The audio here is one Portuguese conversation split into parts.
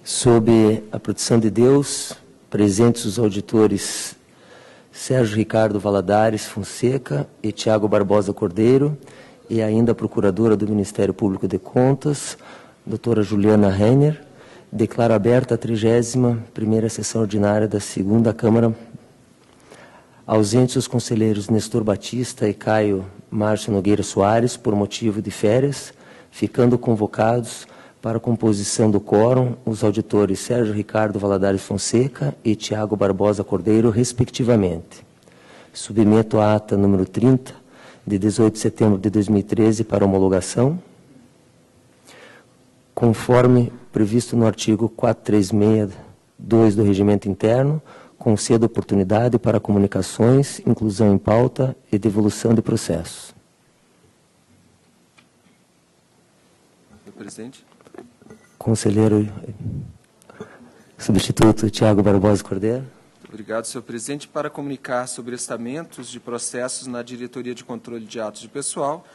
Sob a proteção de Deus, presentes os auditores Sérgio Ricardo Valadares Fonseca e Tiago Barbosa Cordeiro, e ainda a Procuradora do Ministério Público de Contas, doutora Juliana Renner, declaro aberta a 31ª sessão ordinária da 2ª Câmara. Ausentes os conselheiros Nestor Batista e Caio Márcio Nogueira Soares, por motivo de férias, ficando convocados para a composição do quórum os auditores Sérgio Ricardo Valadares Fonseca e Tiago Barbosa Cordeiro, respectivamente. Submeto a ata número 30, de 18 de setembro de 2013, para homologação. Conforme previsto no artigo 436(2) do Regimento Interno, concedo oportunidade para comunicações, inclusão em pauta e devolução de processos. Senhor presidente. Conselheiro substituto Tiago Barbosa Cordeiro. Obrigado, senhor presidente. Para comunicar sobre estamentos de processos na Diretoria de Controle de Atos de Pessoal,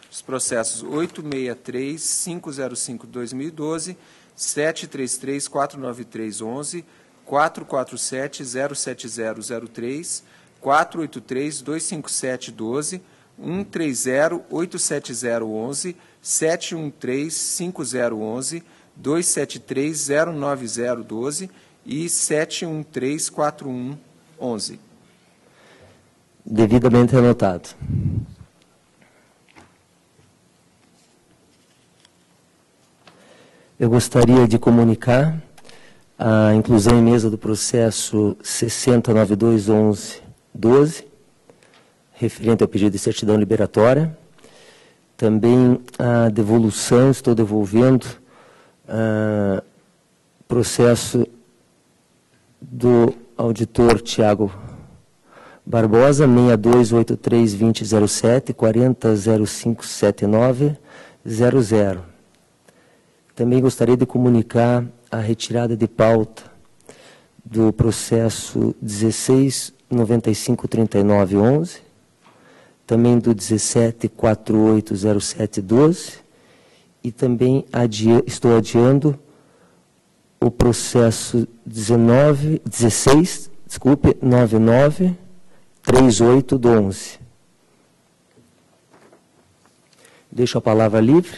os processos 863-505-2012, 733-493-11, 447-07003, 483-257-12, 130-87011, 713-5011, 273-09012 e 713-4111. Devidamente anotado. Eu gostaria de comunicar a inclusão em mesa do processo 609211-12, referente ao pedido de certidão liberatória. Também a devolução, estou devolvendo processo do auditor Tiago Barbosa, 6283-2007, 40057900. Também gostaria de comunicar a retirada de pauta do processo 16953911, também do 17480712, e também estou adiando o processo 9938 Deixo a palavra livre.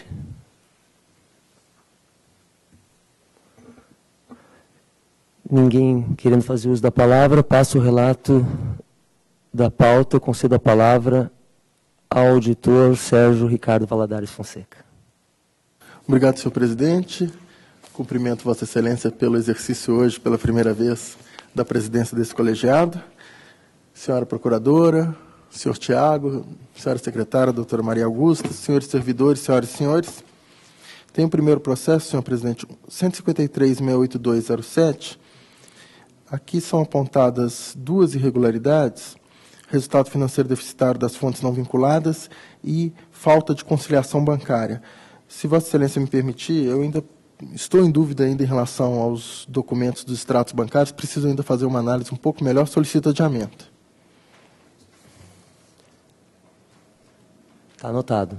Ninguém querendo fazer uso da palavra, passo o relato da pauta, concedo a palavra ao auditor Sérgio Ricardo Valadares Fonseca. Obrigado, senhor presidente. Cumprimento Vossa Excelência pelo exercício hoje, pela primeira vez, da presidência desse colegiado. Senhora Procuradora, senhor Tiago, senhora Secretária, doutora Maria Augusta, senhores servidores, senhoras e senhores. Tem o primeiro processo, senhor presidente, 153.68207. Aqui são apontadas duas irregularidades: resultado financeiro deficitário das fontes não vinculadas e falta de conciliação bancária. Se Vossa Excelência me permitir, eu ainda estou em dúvida ainda em relação aos documentos dos extratos bancários, preciso ainda fazer uma análise um pouco melhor, solicito adiamento. Está anotado.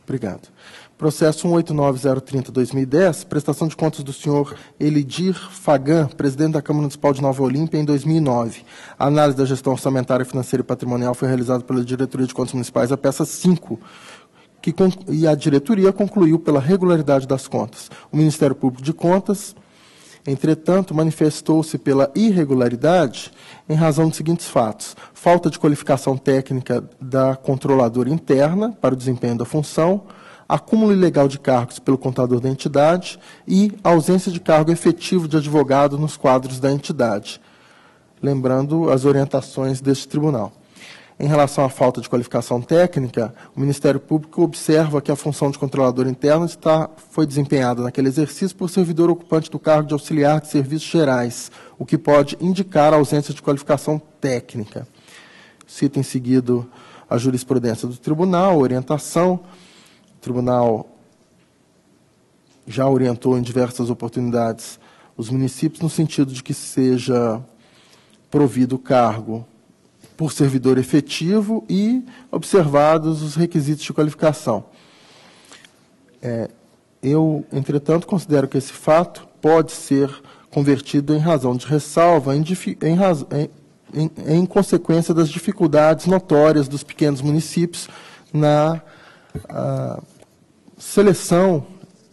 Obrigado. Processo 189030-2010, prestação de contas do senhor Elidir Fagan, presidente da Câmara Municipal de Nova Olímpia, em 2009. A análise da gestão orçamentária, financeira e patrimonial foi realizada pela Diretoria de Contas Municipais, a peça 5, e a diretoria concluiu pela regularidade das contas. O Ministério Público de Contas, entretanto, manifestou-se pela irregularidade em razão dos seguintes fatos: falta de qualificação técnica da controladora interna para o desempenho da função, acúmulo ilegal de cargos pelo contador da entidade e ausência de cargo efetivo de advogado nos quadros da entidade, lembrando as orientações deste tribunal. Em relação à falta de qualificação técnica, o Ministério Público observa que a função de controlador interno foi desempenhada naquele exercício por servidor ocupante do cargo de auxiliar de serviços gerais, o que pode indicar a ausência de qualificação técnica. Cito em seguida a jurisprudência do tribunal, a orientação. O tribunal já orientou em diversas oportunidades os municípios no sentido de que seja provido o cargo por servidor efetivo e observados os requisitos de qualificação. Eu, entretanto, considero que esse fato pode ser convertido em razão de ressalva em consequência das dificuldades notórias dos pequenos municípios na seleção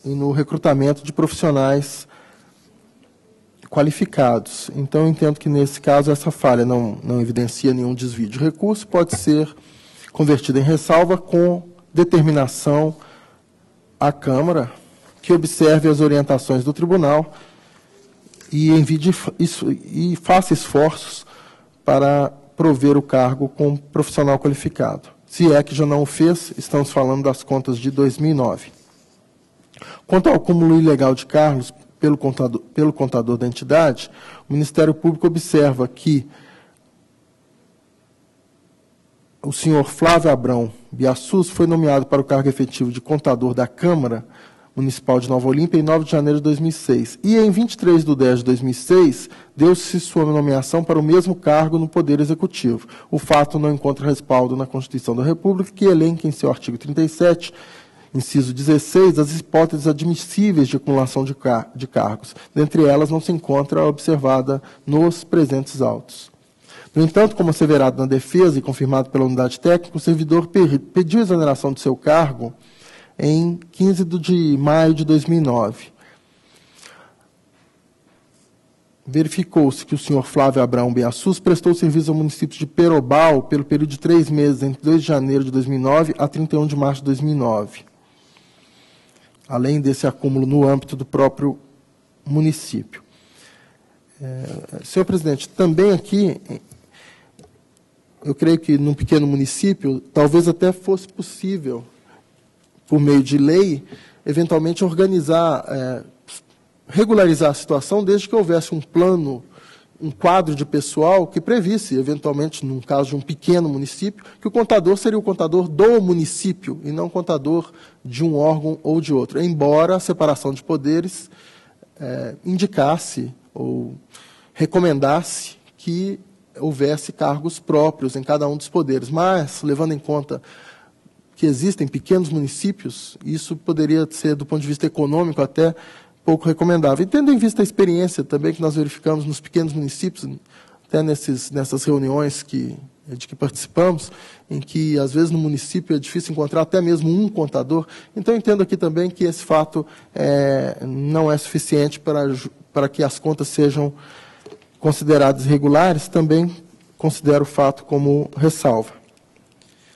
e no recrutamento de profissionais qualificados. Então, eu entendo que, nesse caso, essa falha não evidencia nenhum desvio de recurso, pode ser convertida em ressalva com determinação à Câmara que observe as orientações do Tribunal e e faça esforços para prover o cargo com profissional qualificado. Se é que já não o fez, estamos falando das contas de 2009. Quanto ao acúmulo ilegal de cargos pelo contador da entidade, o Ministério Público observa que o senhor Flávio Abrão Biassus foi nomeado para o cargo efetivo de contador da Câmara Municipal de Nova Olímpia em 9 de janeiro de 2006. E em 23 de 10 de 2006, deu-se sua nomeação para o mesmo cargo no Poder Executivo. O fato não encontra respaldo na Constituição da República, que elenca em seu artigo 37, inciso 16, as hipóteses admissíveis de acumulação de cargos. Dentre elas, não se encontra observada nos presentes autos. No entanto, como asseverado na defesa e confirmado pela unidade técnica, o servidor pediu exoneração do seu cargo em 15 de maio de 2009. Verificou-se que o senhor Flávio Abrão Biassus prestou serviço ao município de Perobal pelo período de 3 meses, entre 2 de janeiro de 2009 a 31 de março de 2009. Além desse acúmulo no âmbito do próprio município. Senhor presidente, também aqui, eu creio que num pequeno município, talvez até fosse possível, por meio de lei, eventualmente regularizar a situação, desde que houvesse um plano, um quadro de pessoal que previsse, eventualmente, num caso de um pequeno município, que o contador seria o contador do município e não contador de um órgão ou de outro, embora a separação de poderes indicasse ou recomendasse que houvesse cargos próprios em cada um dos poderes. Mas, levando em conta que existem pequenos municípios, isso poderia ser, do ponto de vista econômico, até pouco recomendável. E tendo em vista a experiência também que nós verificamos nos pequenos municípios, até nessas reuniões de que participamos, em que, às vezes, no município é difícil encontrar até mesmo um contador, então eu entendo aqui também que esse fato não é suficiente para que as contas sejam consideradas irregulares, também considero o fato como ressalva,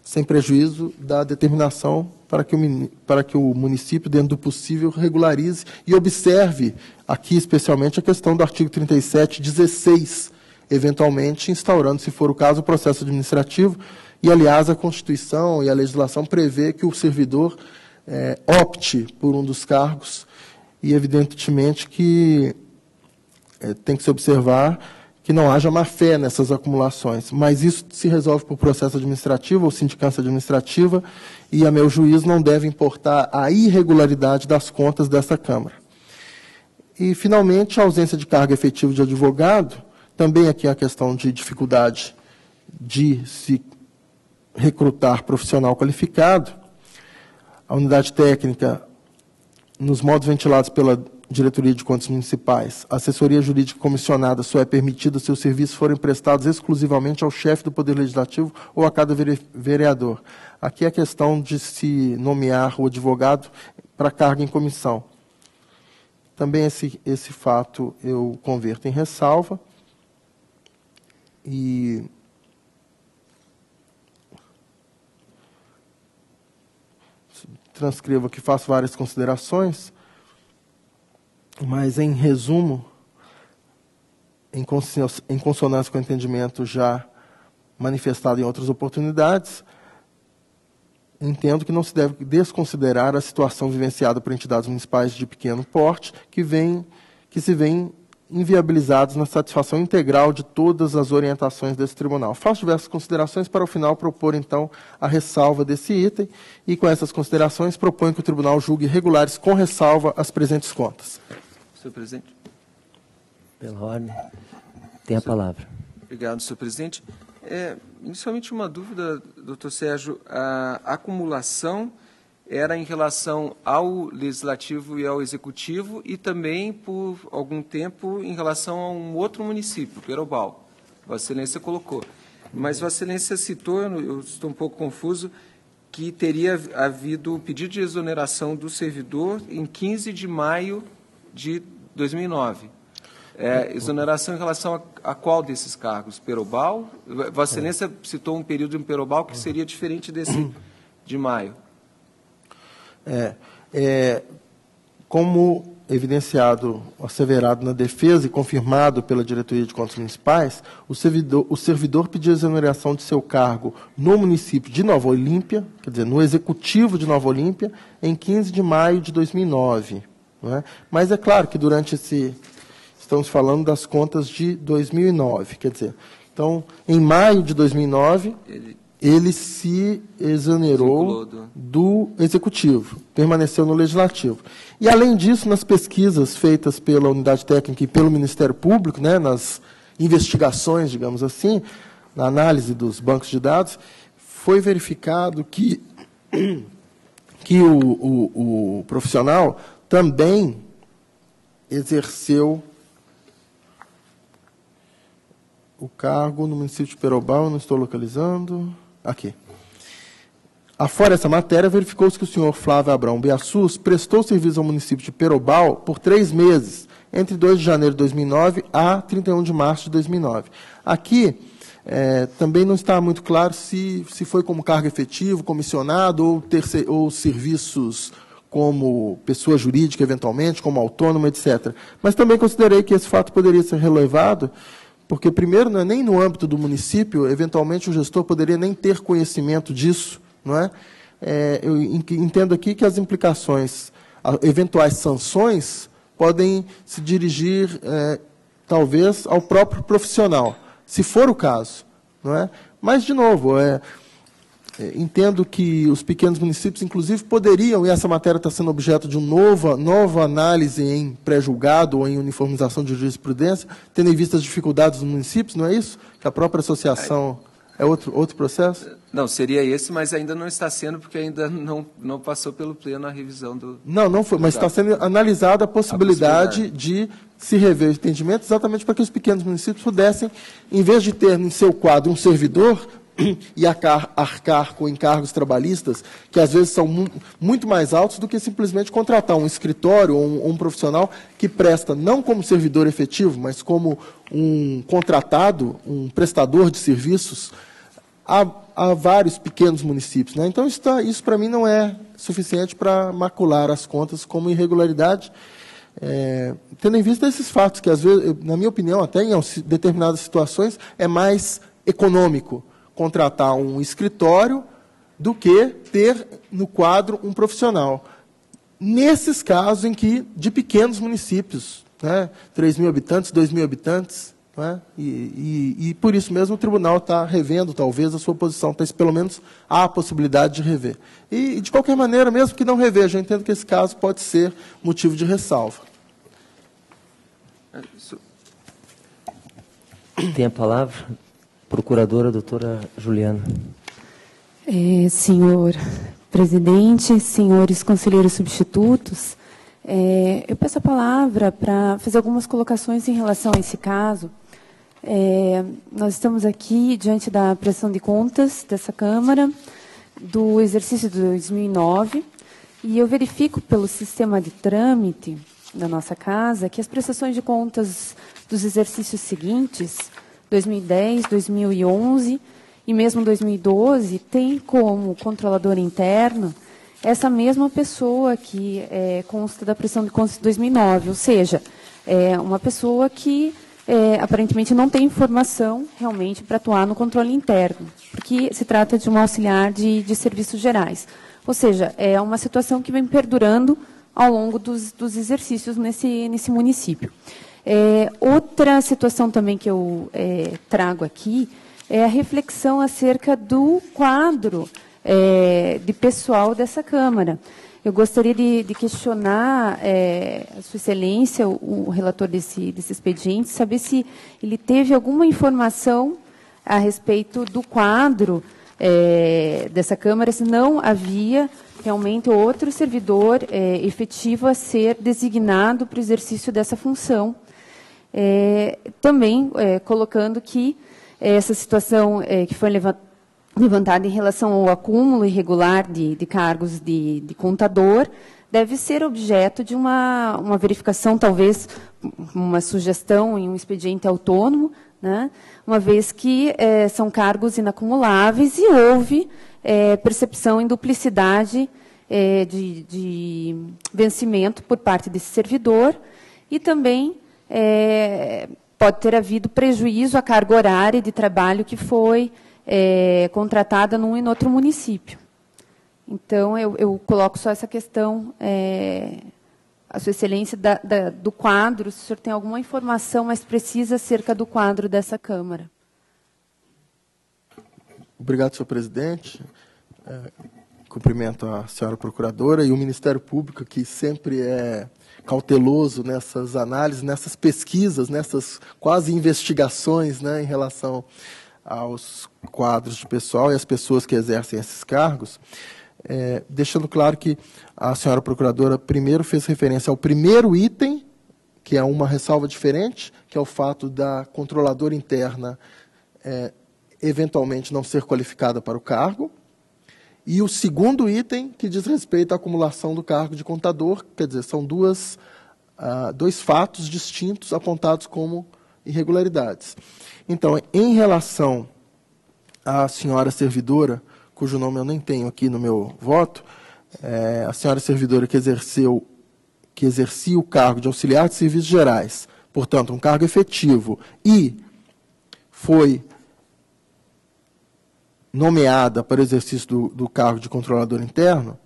sem prejuízo da determinação para que o município, dentro do possível, regularize e observe, aqui especialmente, a questão do artigo 37, 16, eventualmente instaurando, se for o caso, o processo administrativo. E, aliás, a Constituição e a legislação prevê que o servidor opte por um dos cargos e, evidentemente, que tem que se observar que não haja má-fé nessas acumulações. Mas isso se resolve por processo administrativo ou sindicância administrativa e, a meu juízo, não deve importar a irregularidade das contas dessa Câmara. E, finalmente, a ausência de cargo efetivo de advogado, também aqui a questão de dificuldade de se recrutar profissional qualificado. A unidade técnica, nos modos ventilados pela Diretoria de Contas Municipais, a assessoria jurídica comissionada só é permitida se os serviços forem prestados exclusivamente ao chefe do Poder Legislativo ou a cada vereador. Aqui é a questão de se nomear o advogado para cargo em comissão. Também esse fato eu converto em ressalva. E transcrevo aqui, faço várias considerações. Mas, em resumo, em consonância com o entendimento já manifestado em outras oportunidades, entendo que não se deve desconsiderar a situação vivenciada por entidades municipais de pequeno porte, que se veem inviabilizados na satisfação integral de todas as orientações desse tribunal. Faço diversas considerações para, ao final, propor, então, a ressalva desse item, e, com essas considerações, proponho que o tribunal julgue regulares com ressalva as presentes contas. Senhor presidente. Pela ordem. Tem a palavra. Obrigado, senhor presidente. Inicialmente, uma dúvida, doutor Sérgio. A acumulação era em relação ao Legislativo e ao Executivo e também, por algum tempo, em relação a um outro município, Perobal. Vossa Excelência colocou. Mas Vossa Excelência citou, eu estou um pouco confuso, que teria havido pedido de exoneração do servidor em 15 de maio de 2009. Exoneração em relação a qual desses cargos? Perobal? Vossa Excelência citou um período em Perobal que seria diferente desse de maio. Como evidenciado, asseverado na defesa e confirmado pela Diretoria de Contas Municipais, o servidor pediu exoneração de seu cargo no município de Nova Olímpia, quer dizer, no Executivo de Nova Olímpia, em 15 de maio de 2009. Não é? Mas é claro que durante estamos falando das contas de 2009, quer dizer, então, em maio de 2009, ele se exonerou do Executivo, permaneceu no Legislativo. E, além disso, nas pesquisas feitas pela Unidade Técnica e pelo Ministério Público, né, nas investigações, digamos assim, na análise dos bancos de dados, foi verificado que o profissional também exerceu o cargo no município de Perobal, não estou localizando. Aqui. Afora essa matéria, verificou-se que o senhor Flávio Abrão Biassus prestou serviço ao município de Perobal por 3 meses, entre 2 de janeiro de 2009 a 31 de março de 2009. Aqui, também não está muito claro se foi como cargo efetivo, comissionado, ou serviços como pessoa jurídica, eventualmente, como autônomo, etc. Mas também considerei que esse fato poderia ser relevado, porque, primeiro, não é nem no âmbito do município, eventualmente o gestor poderia nem ter conhecimento disso, não é? Eu entendo aqui que as implicações, eventuais sanções, podem se dirigir, talvez, ao próprio profissional, se for o caso, não é? Mas, de novo, entendo que os pequenos municípios, inclusive, poderiam, e essa matéria está sendo objeto de nova análise em pré-julgado ou em uniformização de jurisprudência, tendo em vista as dificuldades dos municípios, não é isso? Que a própria associação é outro processo? Não, seria esse, mas ainda não está sendo, porque ainda não passou pelo pleno a revisão do... Não foi, mas está sendo analisada a possibilidade de se rever o entendimento, exatamente para que os pequenos municípios pudessem, em vez de ter em seu quadro um servidor e arcar com encargos trabalhistas, que às vezes são muito mais altos do que simplesmente contratar um escritório ou um profissional que presta, não como servidor efetivo, mas como um contratado, um prestador de serviços, a vários pequenos municípios. Né? Então, isso para mim não é suficiente para macular as contas como irregularidade, tendo em vista esses fatos, que às vezes, na minha opinião, até em determinadas situações, é mais econômico contratar um escritório do que ter no quadro um profissional. Nesses casos em que, de pequenos municípios, né, 3.000 habitantes, 2.000 habitantes, né, e por isso mesmo o tribunal está revendo, talvez, a sua posição, mas pelo menos há a possibilidade de rever. E, de qualquer maneira, mesmo que não reveja, eu entendo que esse caso pode ser motivo de ressalva. Tem a palavra Procuradora, doutora Juliana. Senhor presidente, senhores conselheiros substitutos, eu peço a palavra para fazer algumas colocações em relação a esse caso. Nós estamos aqui diante da prestação de contas dessa Câmara, do exercício de 2009, e eu verifico pelo sistema de trâmite da nossa casa que as prestações de contas dos exercícios seguintes, 2010, 2011 e mesmo 2012, tem como controlador interno essa mesma pessoa que consta da prestação de contas de 2009, ou seja, uma pessoa que aparentemente não tem informação realmente para atuar no controle interno, porque se trata de um auxiliar de serviços gerais. Ou seja, é uma situação que vem perdurando ao longo dos exercícios nesse município. Outra situação também que eu trago aqui é a reflexão acerca do quadro de pessoal dessa Câmara. Eu gostaria de questionar a Sua Excelência, o relator desse expediente, saber se ele teve alguma informação a respeito do quadro dessa Câmara, se não havia realmente outro servidor efetivo a ser designado para o exercício dessa função. Também colocando que essa situação que foi levantada em relação ao acúmulo irregular de cargos de contador deve ser objeto de uma verificação, talvez uma sugestão em um expediente autônomo, né, uma vez que são cargos inacumuláveis e houve percepção em duplicidade de vencimento por parte desse servidor e também pode ter havido prejuízo à carga horária de trabalho que foi contratada num e no outro município. Então, eu coloco só essa questão, a Sua Excelência, do quadro, se o senhor tem alguma informação mais precisa acerca do quadro dessa Câmara. Obrigado, senhor presidente. Cumprimento a senhora procuradora e o Ministério Público, que sempre é cauteloso nessas análises, nessas pesquisas, nessas quase investigações, né, em relação aos quadros de pessoal e às pessoas que exercem esses cargos, deixando claro que a senhora procuradora primeiro fez referência ao primeiro item, que é uma ressalva diferente, que é o fato da controladora interna eventualmente não ser qualificada para o cargo, e o segundo item, que diz respeito à acumulação do cargo de contador, quer dizer, são dois fatos distintos apontados como irregularidades. Então, em relação à senhora servidora, cujo nome eu nem tenho aqui no meu voto, a senhora servidora que exercia o cargo de auxiliar de serviços gerais, portanto, um cargo efetivo, e foi nomeada para o exercício do cargo de controlador interno,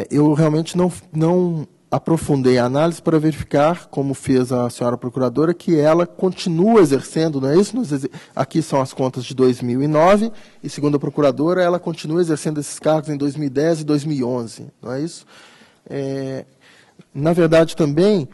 eu realmente não aprofundei a análise para verificar, como fez a senhora procuradora, que ela continua exercendo, não é isso? Aqui são as contas de 2009, e segundo a procuradora, ela continua exercendo esses cargos em 2010 e 2011, não é isso? Na verdade, também,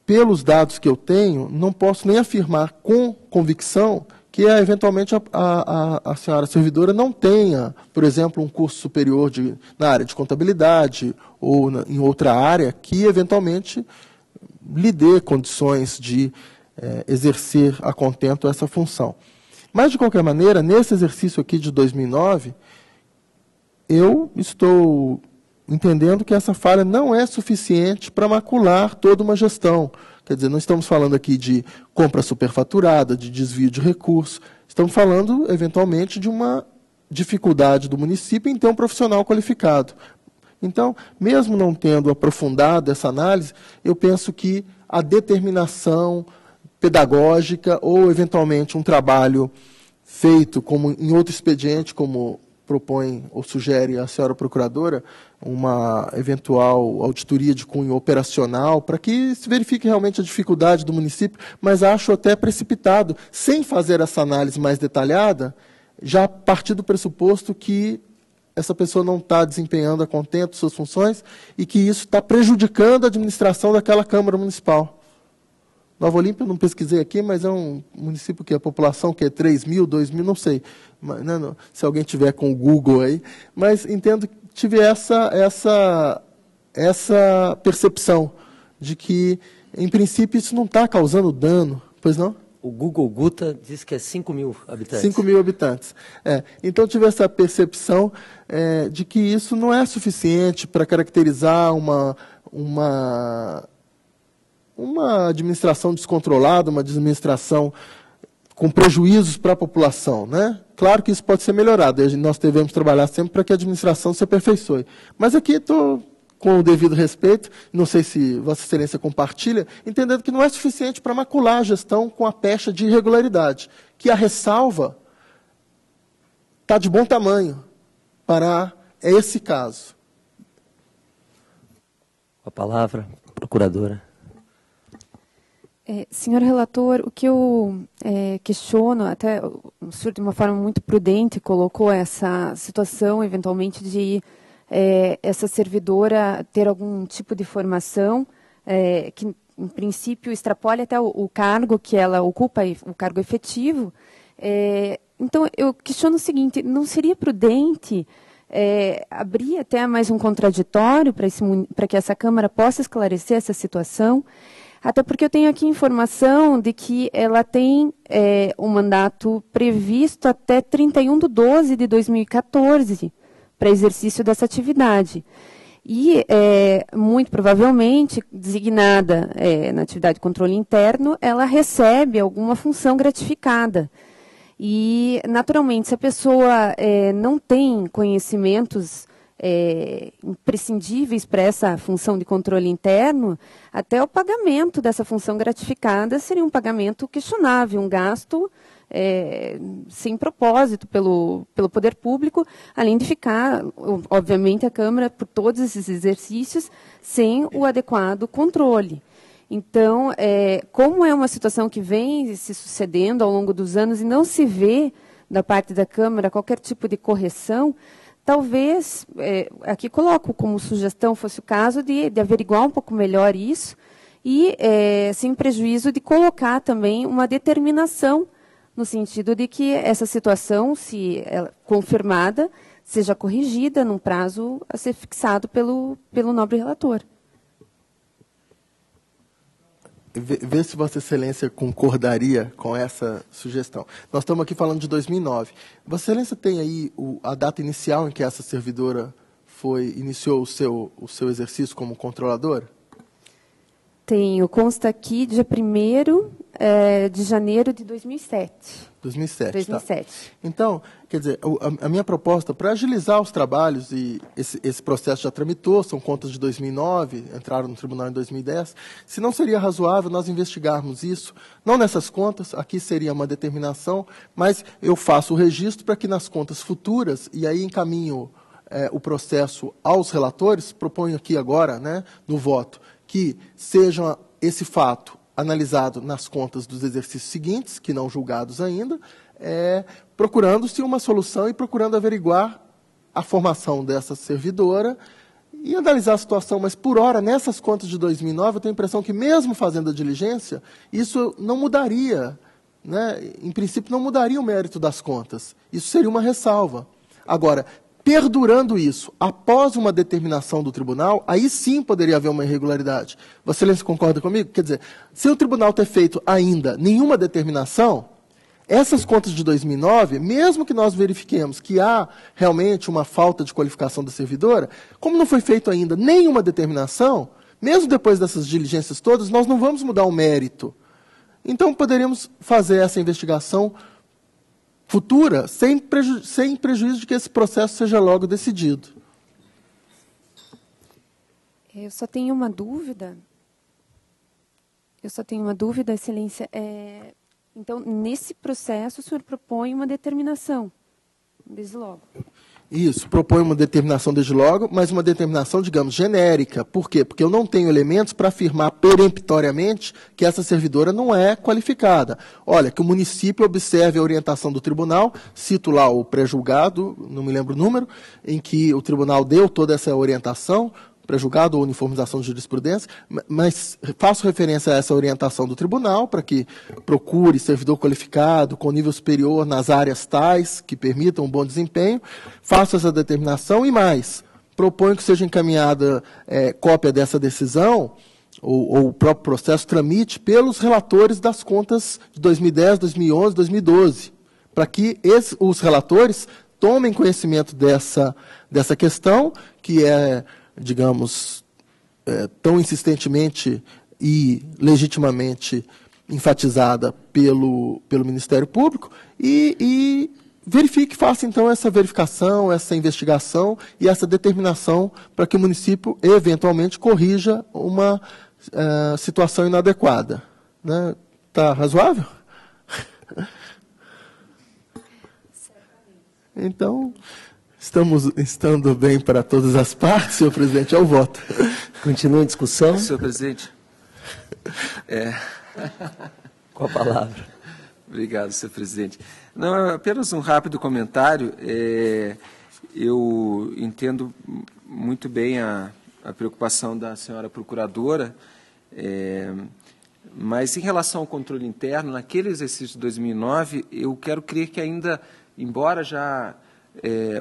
pelos dados que eu tenho, não posso nem afirmar com convicção que, eventualmente, a senhora servidora não tenha, por exemplo, um curso superior na área de contabilidade ou em outra área que, eventualmente, lhe dê condições de exercer a contento essa função. Mas, de qualquer maneira, nesse exercício aqui de 2009, eu estou entendendo que essa falha não é suficiente para macular toda uma gestão. Quer dizer, não estamos falando aqui de compra superfaturada, de desvio de recursos, estamos falando, eventualmente, de uma dificuldade do município em ter um profissional qualificado. Então, mesmo não tendo aprofundado essa análise, eu penso que a determinação pedagógica ou, eventualmente, um trabalho feito como em outro expediente, como propõe ou sugere a senhora procuradora, uma eventual auditoria de cunho operacional, para que se verifique realmente a dificuldade do município, mas acho até precipitado, sem fazer essa análise mais detalhada, já partir do pressuposto que essa pessoa não está desempenhando a contento suas funções e que isso está prejudicando a administração daquela Câmara Municipal. Nova Olímpia, eu não pesquisei aqui, mas é um município que a população que é 3 mil, 2 mil, não sei, não, se alguém tiver com o Google aí, mas entendo que tive essa percepção de que, em princípio, isso não está causando dano, pois não? O Google Guta diz que é 5 mil habitantes. 5 mil habitantes. Então, tive essa percepção de que isso não é suficiente para caracterizar uma administração descontrolada, uma administração com prejuízos para a população, né? Claro que isso pode ser melhorado, e nós devemos trabalhar sempre para que a administração se aperfeiçoe. Mas aqui estou, com o devido respeito, não sei se Vossa Excelência compartilha, entendendo que não é suficiente para macular a gestão com a pecha de irregularidade, que a ressalva está de bom tamanho para esse caso. Com a palavra, procuradora. Senhor relator, o que eu questiono, até o senhor de uma forma muito prudente colocou essa situação, eventualmente, de essa servidora ter algum tipo de formação que em princípio, extrapole até o cargo que ela ocupa, o cargo efetivo. Então, eu questiono o seguinte, não seria prudente abrir até mais um contraditório para que essa Câmara possa esclarecer essa situação? Até porque eu tenho aqui informação de que ela tem um mandato previsto até 31/12/2014 para exercício dessa atividade. E, muito provavelmente, designada na atividade de controle interno, ela recebe alguma função gratificada. E, naturalmente, se a pessoa não tem conhecimentos imprescindíveis para essa função de controle interno, até o pagamento dessa função gratificada seria um pagamento questionável, um gasto sem propósito pelo poder público, além de ficar, obviamente, a Câmara, por todos esses exercícios, sem o adequado controle. Então, como é uma situação que vem se sucedendo ao longo dos anos e não se vê, da parte da Câmara, qualquer tipo de correção, talvez, aqui coloco como sugestão, fosse o caso de averiguar um pouco melhor isso e, sem prejuízo, de colocar também uma determinação no sentido de que essa situação, se confirmada, seja corrigida num prazo a ser fixado pelo nobre relator. Vê se Vossa Excelência concordaria com essa sugestão. Nós estamos aqui falando de 2009. Vossa Excelência tem aí a data inicial em que essa servidora iniciou o seu exercício como controladora? Tenho, consta aqui, dia 1º de janeiro de 2007. 2007. Tá. Então, quer dizer, a minha proposta, para agilizar os trabalhos, e esse processo já tramitou, são contas de 2009, entraram no tribunal em 2010, se não seria razoável nós investigarmos isso, não nessas contas, aqui seria uma determinação, mas eu faço o registro para que nas contas futuras, e aí encaminho o processo aos relatores, proponho aqui agora, né, no voto, que seja esse fato analisado nas contas dos exercícios seguintes, que não julgados ainda, procurando-se uma solução e procurando averiguar a formação dessa servidora e analisar a situação. Mas, por hora, nessas contas de 2009, eu tenho a impressão que, mesmo fazendo a diligência, isso não mudaria, né? Em princípio, não mudaria o mérito das contas. Isso seria uma ressalva. Agora, perdurando isso, após uma determinação do tribunal, aí sim poderia haver uma irregularidade. Vossa Excelência concorda comigo? Quer dizer, se o tribunal ter feito ainda nenhuma determinação, essas contas de 2009, mesmo que nós verifiquemos que há realmente uma falta de qualificação da servidora, como não foi feito ainda nenhuma determinação, mesmo depois dessas diligências todas, nós não vamos mudar o mérito. Então, poderíamos fazer essa investigação futura, sem prejuízo de que esse processo seja logo decidido. Eu só tenho uma dúvida. Excelência. Então, nesse processo, o senhor propõe uma determinação, desde logo. Isso, propõe uma determinação desde logo, mas uma determinação, digamos, genérica. Por quê? Porque eu não tenho elementos para afirmar peremptoriamente que essa servidora não é qualificada. Olha, que o município observe a orientação do tribunal, cito lá o pré-julgado, não me lembro o número, em que o tribunal deu toda essa orientação, pré-julgado ou uniformização de jurisprudência, mas faço referência a essa orientação do tribunal para que procure servidor qualificado com nível superior nas áreas tais que permitam um bom desempenho, faço essa determinação e mais, proponho que seja encaminhada cópia dessa decisão ou o próprio processo tramite pelos relatores das contas de 2010, 2011, 2012, para que os relatores tomem conhecimento dessa questão, que digamos, tão insistentemente e legitimamente enfatizada pelo Ministério Público, e verifique, faça então essa verificação, essa investigação e essa determinação para que o município eventualmente corrija uma situação inadequada. Né? Tá razoável? Então, estando bem para todas as partes, senhor presidente, ao voto. Continua a discussão. Senhor presidente. Com a palavra. Obrigado, senhor presidente. Não, apenas um rápido comentário. Eu entendo muito bem a preocupação da senhora procuradora, Mas, em relação ao controle interno, naquele exercício de 2009, eu quero crer que ainda, embora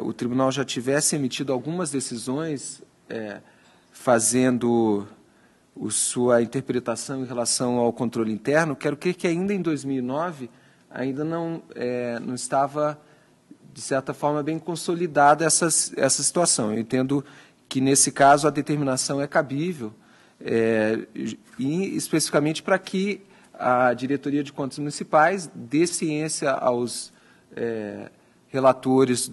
o tribunal já tivesse emitido algumas decisões fazendo sua interpretação em relação ao controle interno, quero crer que ainda em 2009 ainda não estava, de certa forma, bem consolidada essa situação. Eu entendo que, nesse caso, a determinação é cabível, e especificamente para que a Diretoria de Contas Municipais dê ciência aos relatores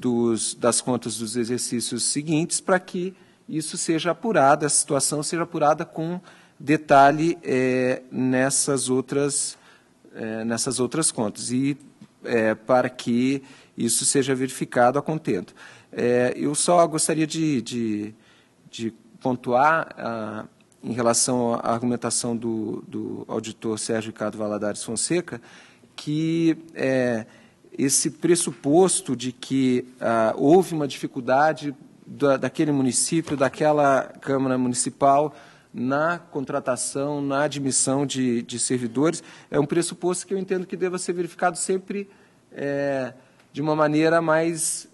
das contas dos exercícios seguintes, para que isso seja apurado, essa situação seja apurada com detalhe nessas outras contas, e para que isso seja verificado a contento. Eu só gostaria de pontuar, em relação à argumentação do auditor Sérgio Ricardo Valadares Fonseca, que esse pressuposto de que houve uma dificuldade daquele município, daquela Câmara Municipal, na contratação, na admissão de servidores, é um pressuposto que eu entendo que deva ser verificado sempre de uma maneira mais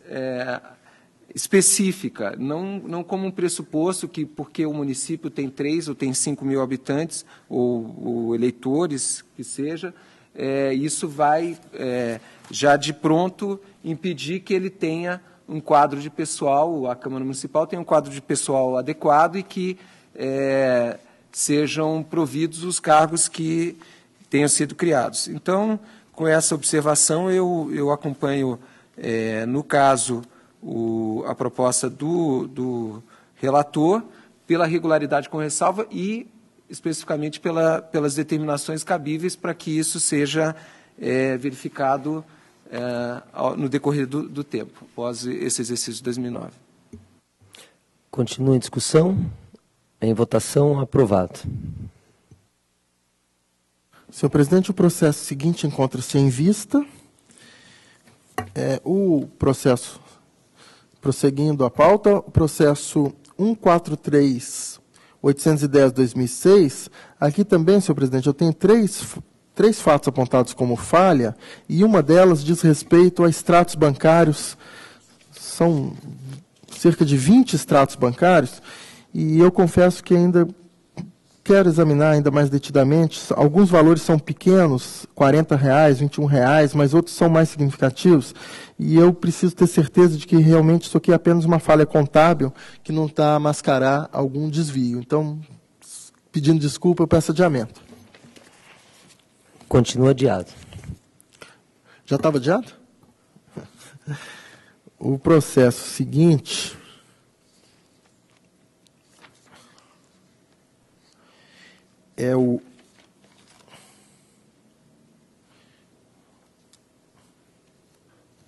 específica, não como um pressuposto que, porque o município tem 3 ou tem 5 mil habitantes, ou eleitores, que seja, isso vai, já de pronto, impedir que ele tenha um quadro de pessoal, a Câmara Municipal tem um quadro de pessoal adequado e que sejam providos os cargos que tenham sido criados. Então, com essa observação, eu acompanho, no caso, a proposta do relator, pela regularidade com ressalva e, especificamente, pelas determinações cabíveis para que isso seja verificado no decorrer do tempo, após esse exercício de 2009. Continua em discussão. Em votação, aprovado. Senhor presidente, o processo seguinte encontra-se em vista. O processo, prosseguindo a pauta, o processo 143.810/2006, aqui também, senhor presidente, eu tenho três fatos apontados como falha, e uma delas diz respeito a extratos bancários. São cerca de 20 extratos bancários, e eu confesso que ainda quero examinar ainda mais detidamente. Alguns valores são pequenos, R$40, R$21, mas outros são mais significativos, e eu preciso ter certeza de que realmente isso aqui é apenas uma falha contábil, que não está a mascarar algum desvio. Então, pedindo desculpa, eu peço adiamento. Continua adiado. Já estava adiado? O processo seguinte é o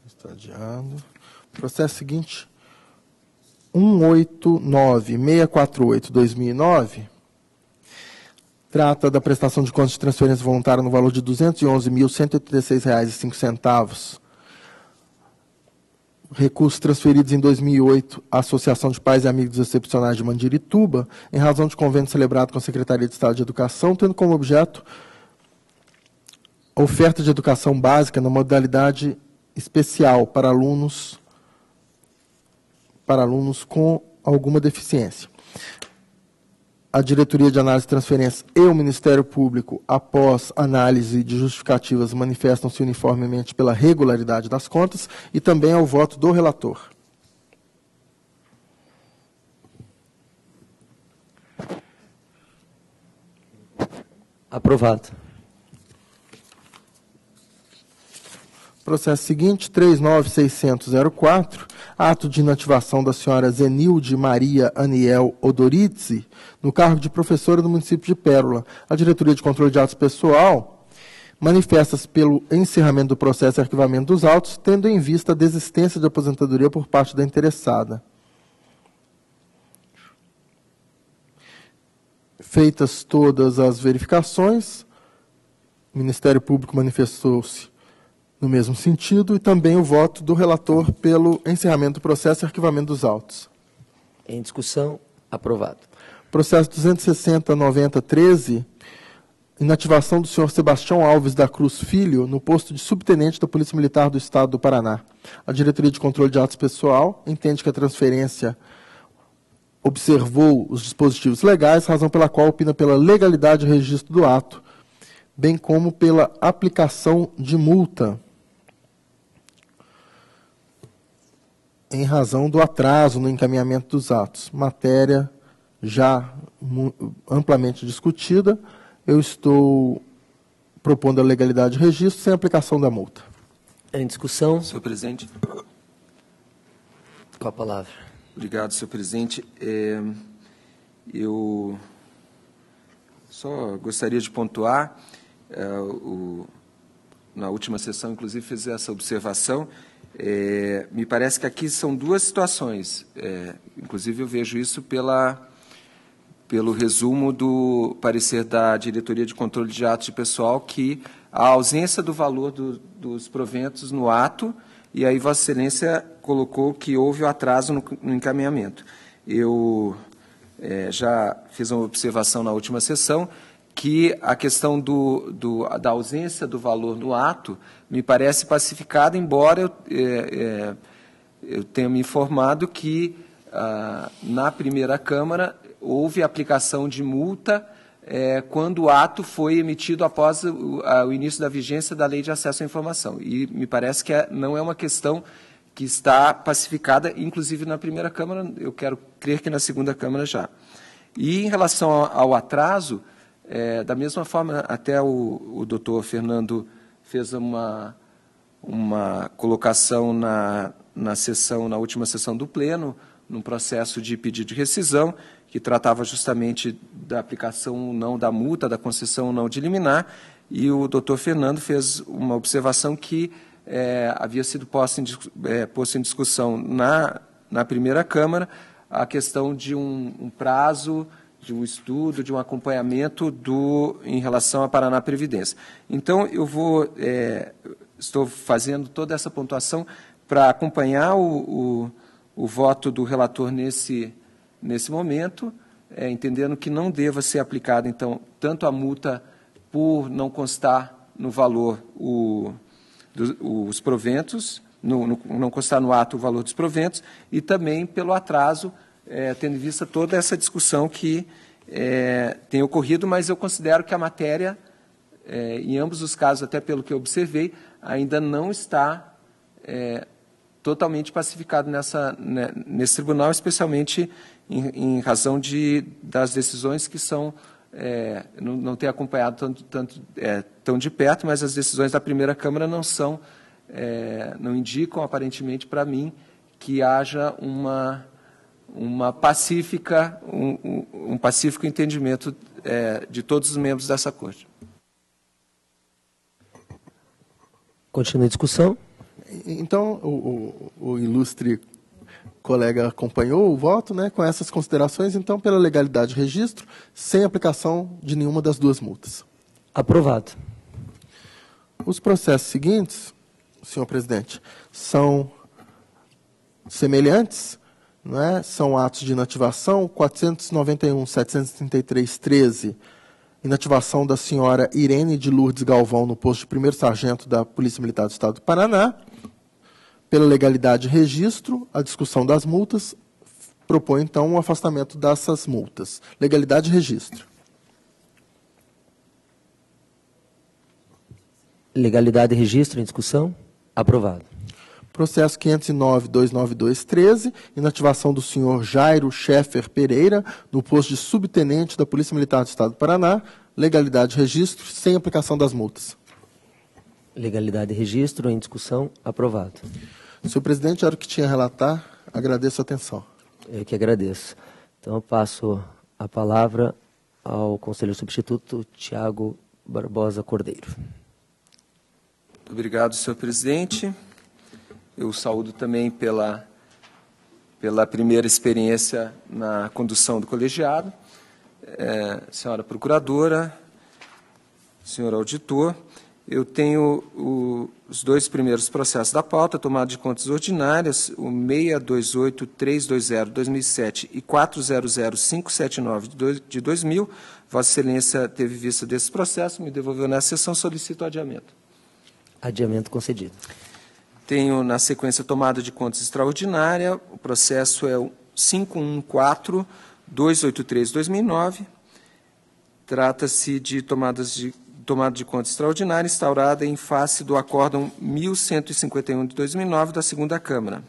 está adiado. Processo seguinte 189.648/2009 trata da prestação de contas de transferência voluntária no valor de R$ 211.186,05. Recursos transferidos em 2008 à Associação de Pais e Amigos Excepcionais de Mandirituba, em razão de convênio celebrado com a Secretaria de Estado de Educação, tendo como objeto a oferta de educação básica na modalidade especial para alunos com alguma deficiência. A Diretoria de Análise de Transferências e o Ministério Público, após análise de justificativas, manifestam-se uniformemente pela regularidade das contas e também ao voto do relator. Aprovado. Processo seguinte, 39.600.04, ato de inativação da senhora Zenilde Maria Aniel Odorizzi, no cargo de professora do município de Pérola. A Diretoria de Controle de Atos Pessoal manifesta-se pelo encerramento do processo e arquivamento dos autos, tendo em vista a desistência de aposentadoria por parte da interessada. Feitas todas as verificações, o Ministério Público manifestou-se no mesmo sentido, e também o voto do relator pelo encerramento do processo e arquivamento dos autos. Em discussão, aprovado. Processo 260.90.13, inativação do senhor Sebastião Alves da Cruz Filho no posto de subtenente da Polícia Militar do Estado do Paraná. A Diretoria de Controle de Atos Pessoal entende que a transferência observou os dispositivos legais, razão pela qual opina pela legalidade do registro do ato, bem como pela aplicação de multa, em razão do atraso no encaminhamento dos atos. Matéria já amplamente discutida, eu estou propondo a legalidade de registro sem aplicação da multa. Em discussão. Senhor presidente. Com a palavra. Obrigado, senhor presidente. Eu só gostaria de pontuar, na última sessão, inclusive, fiz essa observação. Me parece que aqui são duas situações. Inclusive, eu vejo isso pelo resumo do parecer da Diretoria de Controle de Atos de Pessoal, que a ausência do valor dos proventos no ato, e aí Vossa Excelência colocou que houve o atraso no encaminhamento. Eu já fiz uma observação na última sessão, que a questão da ausência do valor no ato me parece pacificada, embora eu tenha me informado que, na primeira Câmara, houve aplicação de multa quando o ato foi emitido após o início da vigência da Lei de Acesso à Informação. E me parece que não é uma questão que está pacificada, inclusive na primeira Câmara, eu quero crer que na segunda Câmara já. E em relação ao atraso, da mesma forma, até o doutor Fernando fez uma colocação na última sessão do Pleno, num processo de pedido de rescisão, que tratava justamente da aplicação ou não da multa, da concessão ou não de liminar, e o doutor Fernando fez uma observação que havia sido posta em discussão na primeira Câmara, a questão de um prazo, de um estudo, de um acompanhamento em relação à Paraná Previdência. Então, estou fazendo toda essa pontuação para acompanhar o voto do relator nesse momento, entendendo que não deva ser aplicada, então, tanto a multa por não constar no valor os proventos, não constar no ato o valor dos proventos, e também pelo atraso, tendo em vista toda essa discussão que tem ocorrido, mas eu considero que a matéria, em ambos os casos, até pelo que eu observei, ainda não está totalmente pacificado nesse tribunal, especialmente em razão das decisões que são, não tenho acompanhado tão de perto, mas as decisões da primeira Câmara não indicam, aparentemente, para mim, que haja um pacífico entendimento de todos os membros dessa Corte. Continua a discussão. Então, o ilustre colega acompanhou o voto, né, com essas considerações, então, pela legalidade de registro, sem aplicação de nenhuma das duas multas. Aprovado. Os processos seguintes, senhor presidente, são semelhantes, né, são atos de inativação, 491.733.13, inativação da senhora Irene de Lourdes Galvão no posto de primeiro sargento da Polícia Militar do Estado do Paraná. Pela legalidade de registro, a discussão das multas, propõe, então, o afastamento dessas multas. Legalidade de registro. Legalidade de registro em discussão. Aprovado. Processo 509.292.13, inativação do senhor Jairo Scheffer Pereira, no posto de subtenente da Polícia Militar do Estado do Paraná. Legalidade de registro, sem aplicação das multas. Legalidade de registro em discussão. Aprovado. Senhor presidente, era o que tinha a relatar. Agradeço a atenção. Eu que agradeço. Então, eu passo a palavra ao conselheiro substituto Tiago Barbosa Cordeiro. Muito obrigado, senhor presidente. Eu saúdo também pela primeira experiência na condução do colegiado, senhora procuradora, senhor auditor. Eu tenho os dois primeiros processos da pauta, tomada de contas ordinárias, o 628320-2007 e 400579 de 2000. Vossa Excelência teve vista desse processo, me devolveu nessa sessão, solicito adiamento. Adiamento concedido. Tenho, na sequência, tomada de contas extraordinária, o processo é o 5114-283-2009. Trata-se de tomada de conta extraordinária instaurada em face do Acórdão 1151 de 2009 da Segunda Câmara,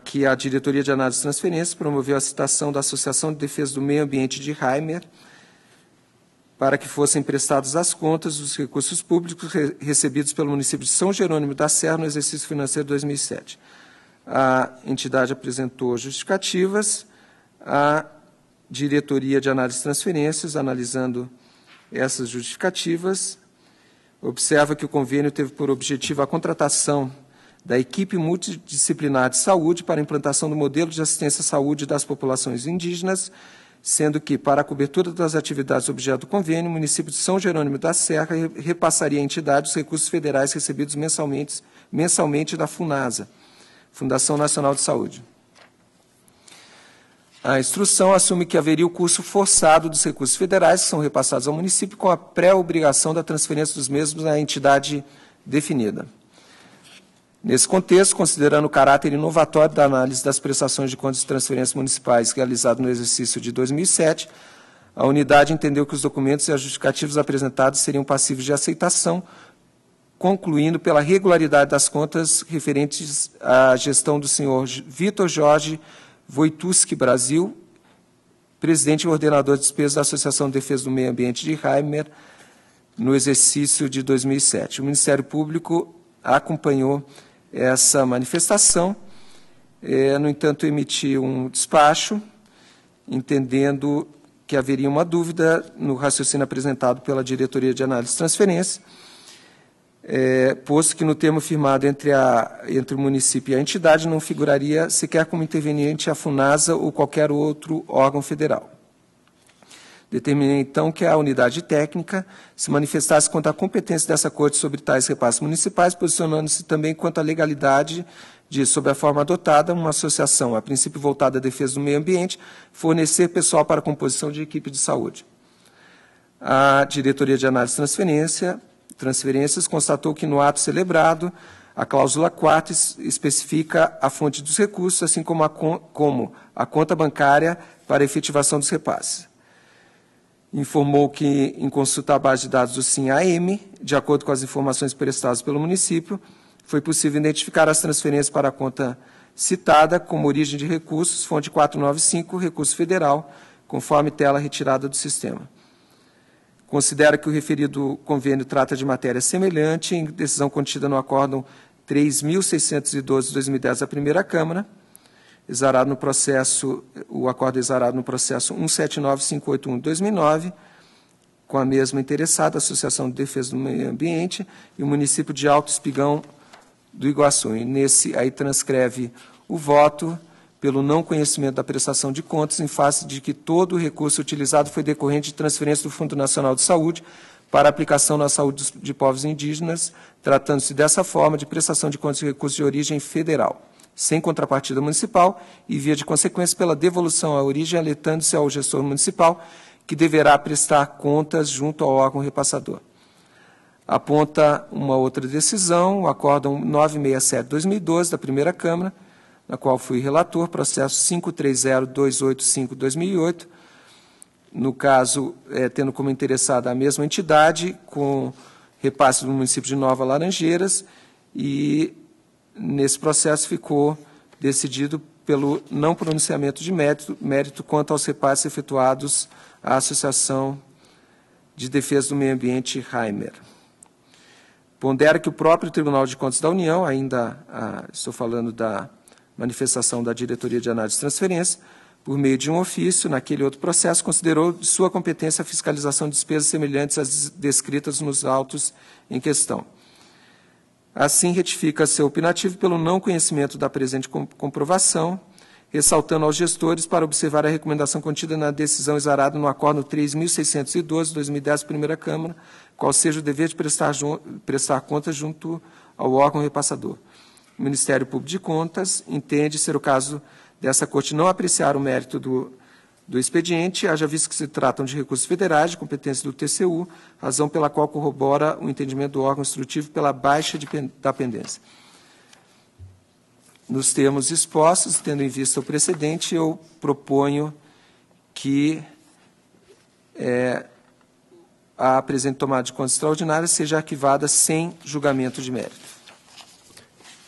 que a Diretoria de Análise e Transferências promoveu a citação da Associação de Defesa do Meio Ambiente de Heimer para que fossem prestados às contas os recursos públicos recebidos pelo município de São Jerônimo da Serra no exercício financeiro 2007. A entidade apresentou justificativas, a Diretoria de Análise e Transferências, analisando essas justificativas, observa que o convênio teve por objetivo a contratação da equipe multidisciplinar de saúde para a implantação do modelo de assistência à saúde das populações indígenas, sendo que, para a cobertura das atividades objeto do convênio, o município de São Jerônimo da Serra repassaria à entidade os recursos federais recebidos mensalmente da FUNASA, Fundação Nacional de Saúde. A instrução assume que haveria o curso forçado dos recursos federais que são repassados ao município com a pré-obrigação da transferência dos mesmos à entidade definida. Nesse contexto, considerando o caráter inovatório da análise das prestações de contas de transferências municipais realizado no exercício de 2007, a unidade entendeu que os documentos e as justificativas apresentados seriam passíveis de aceitação, concluindo pela regularidade das contas referentes à gestão do senhor Vitor Jorge Wojtuski Brasil, presidente e ordenador de despesas da Associação de Defesa do Meio Ambiente de Heimer, no exercício de 2007. O Ministério Público acompanhou essa manifestação, no entanto, emitiu um despacho, entendendo que haveria uma dúvida no raciocínio apresentado pela Diretoria de Análise e Transferência, posto que no termo firmado entre o município e a entidade não figuraria sequer como interveniente a FUNASA ou qualquer outro órgão federal. Determinei, então, que a unidade técnica se manifestasse quanto à competência dessa Corte sobre tais repasses municipais, posicionando-se também quanto à legalidade de, sob a forma adotada, uma associação, a princípio voltada à defesa do meio ambiente, fornecer pessoal para a composição de equipe de saúde. A Diretoria de Análise e Transferências constatou que, no ato celebrado, a cláusula 4 especifica a fonte dos recursos, assim como a conta bancária para a efetivação dos repasses. Informou que, em consulta à base de dados do SIM-AM, de acordo com as informações prestadas pelo município, foi possível identificar as transferências para a conta citada como origem de recursos, fonte 495, recurso federal, conforme tela retirada do sistema. Considera que o referido convênio trata de matéria semelhante em decisão contida no Acórdão 3.612 de 2010 da Primeira Câmara, exarado no processo, o acordo exarado no processo 179581 de 2009, com a mesma interessada, a Associação de Defesa do Meio Ambiente e o município de Alto Espigão do Iguaçu. E nesse aí transcreve o voto pelo não conhecimento da prestação de contas, em face de que todo o recurso utilizado foi decorrente de transferência do Fundo Nacional de Saúde para aplicação na saúde de povos indígenas, tratando-se dessa forma de prestação de contas de recursos de origem federal, sem contrapartida municipal e, via de consequência, pela devolução à origem, alertando-se ao gestor municipal, que deverá prestar contas junto ao órgão repassador. Aponta uma outra decisão, o Acórdão 967 de 2012, da Primeira Câmara, na qual fui relator, processo 530285-2008, no caso, tendo como interessada a mesma entidade, com repasse do município de Nova Laranjeiras, e nesse processo ficou decidido pelo não pronunciamento de mérito quanto aos repasses efetuados à Associação de Defesa do Meio Ambiente Heimer. Pondera que o próprio Tribunal de Contas da União, estou falando da manifestação da Diretoria de Análise e Transferência, por meio de um ofício, naquele outro processo, considerou de sua competência a fiscalização de despesas semelhantes às descritas nos autos em questão. Assim, retifica seu opinativo pelo não conhecimento da presente comprovação, ressaltando aos gestores para observar a recomendação contida na decisão exarada no Acórdão 3.612, 2010, Primeira Câmara, qual seja o dever de prestar contas junto ao órgão repassador. O Ministério Público de Contas entende ser o caso dessa Corte não apreciar o mérito do expediente, haja visto que se tratam de recursos federais de competência do TCU, razão pela qual corrobora o entendimento do órgão instrutivo pela baixa da pendência. Nos termos expostos, tendo em vista o precedente, eu proponho que a presente tomada de contas extraordinária seja arquivada sem julgamento de mérito.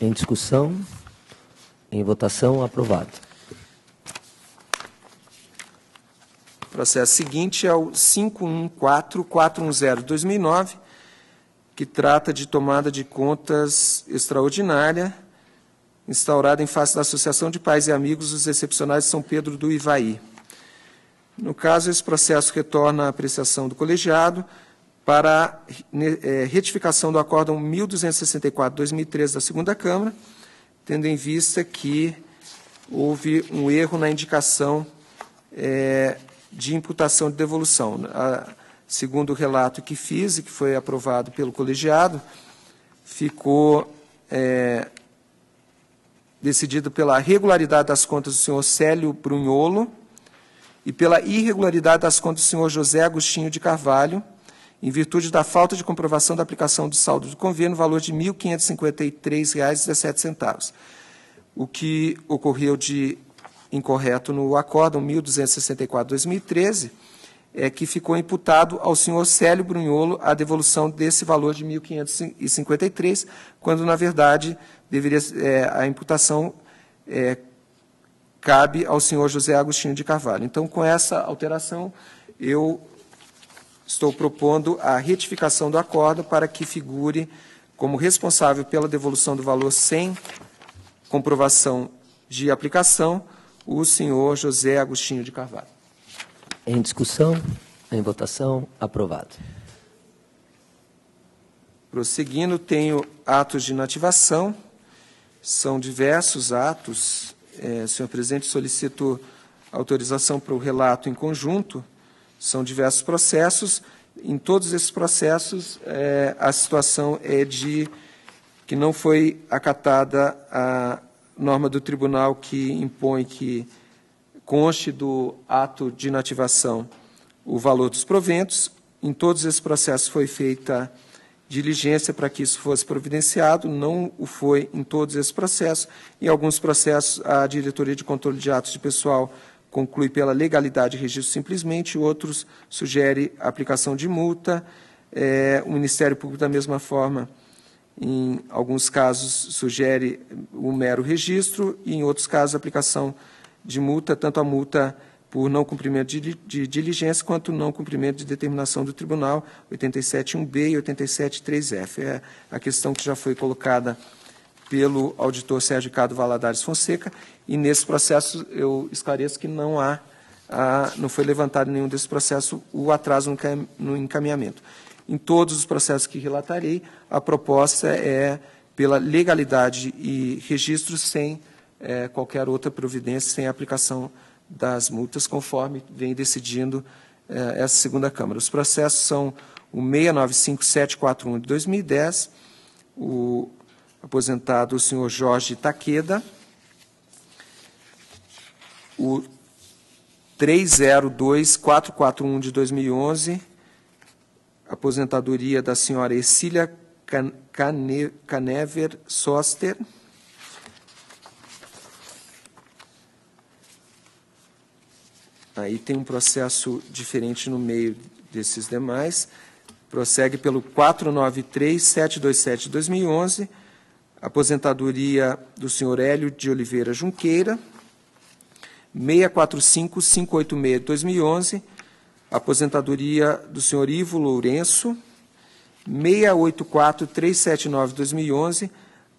Em discussão, em votação, aprovado. O processo seguinte é o 514410-2009, que trata de tomada de contas extraordinária, instaurada em face da Associação de Pais e Amigos dos Excepcionais de São Pedro do Ivaí. No caso, esse processo retorna à apreciação do colegiado para retificação do Acórdão 1264/2013 da Segunda Câmara, tendo em vista que houve um erro na indicação de imputação de devolução. Segundo o relato que fiz e que foi aprovado pelo colegiado, ficou decidido pela regularidade das contas do senhor Célio Brunholo e pela irregularidade das contas do senhor José Agostinho de Carvalho, em virtude da falta de comprovação da aplicação do saldo do convênio, no valor de R$ 1.553,17. O que ocorreu de incorreto no Acórdão 1264/2013 é que ficou imputado ao senhor Célio Brunholo a devolução desse valor de R$ 1.553, quando, na verdade, a imputação cabe ao senhor José Agostinho de Carvalho. Então, com essa alteração, eu estou propondo a retificação do acórdão para que figure como responsável pela devolução do valor sem comprovação de aplicação o senhor José Agostinho de Carvalho. Em discussão, em votação, aprovado. Prosseguindo, tenho atos de inativação. São diversos atos. Senhor presidente, solicito autorização para o relato em conjunto. São diversos processos. Em todos esses processos, a situação é de que não foi acatada a norma do tribunal que impõe que conste do ato de inativação o valor dos proventos. Em todos esses processos foi feita diligência para que isso fosse providenciado, não o foi em todos esses processos. Em alguns processos, a Diretoria de Controle de Atos de Pessoal conclui pela legalidade de registro simplesmente, outros sugere aplicação de multa. O Ministério Público, da mesma forma, em alguns casos, sugere o mero registro e, em outros casos, a aplicação de multa, tanto a multa por não cumprimento de diligência, quanto não cumprimento de determinação do tribunal, 87.1b e 87.3f. É a questão que já foi colocada pelo auditor Sérgio Ricardo Valadares Fonseca, e nesse processo eu esclareço que não foi levantado em nenhum desses processos o atraso no encaminhamento. Em todos os processos que relatarei, a proposta é pela legalidade e registro sem qualquer outra providência, sem aplicação das multas, conforme vem decidindo essa segunda Câmara. Os processos são o 695741 de 2010, o aposentado o senhor Jorge Taqueda, o 302441 de 2011, aposentadoria da senhora Ercília Canever Soster, aí tem um processo diferente no meio desses demais, prossegue pelo 493727 de 2011, aposentadoria do senhor Hélio de Oliveira Junqueira, 645586 de 2011, aposentadoria do senhor Ivo Lourenço, 684379 de 2011,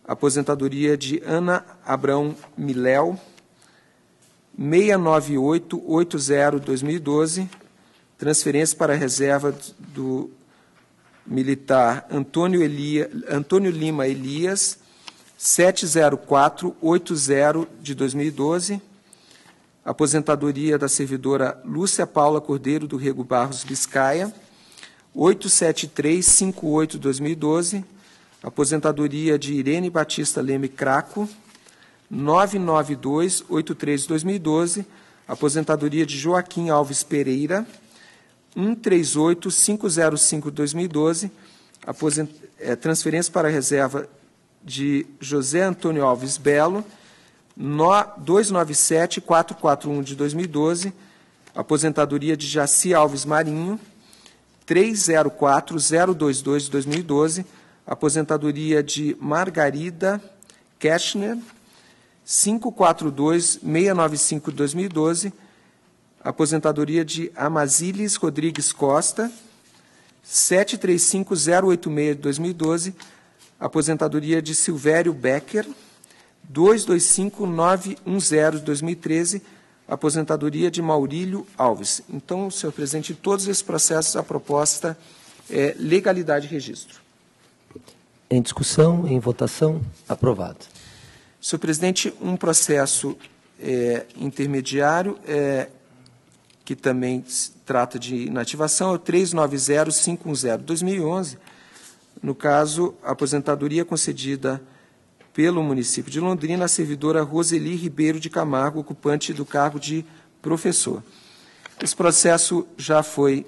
aposentadoria de Ana Abrão Miléu, 69880 de 2012, transferência para a reserva do militar Antônio Lima Elias, 70480 de 2012, aposentadoria da servidora Lúcia Paula Cordeiro do Rego Barros Biscaia, 87358-2012, aposentadoria de Irene Batista Leme Craco, 99283-2012, aposentadoria de Joaquim Alves Pereira, 138505-2012, transferência para a reserva de José Antônio Alves Belo, 297-441 de 2012, aposentadoria de Jaci Alves Marinho, 304-022 de 2012, aposentadoria de Margarida Keschner, 542-695 de 2012, aposentadoria de Amazilis Rodrigues Costa, 735-086 de 2012, aposentadoria de Silvério Becker, 225-910 de 2013, aposentadoria de Maurílio Alves. Então, senhor presidente, em todos esses processos, a proposta é legalidade de registro. Em discussão, em votação, aprovado. Senhor presidente, um processo intermediário que também trata de inativação é o 390510 de 2011. No caso, a aposentadoria concedida pelo município de Londrina à servidora Roseli Ribeiro de Camargo, ocupante do cargo de professor. Esse processo já foi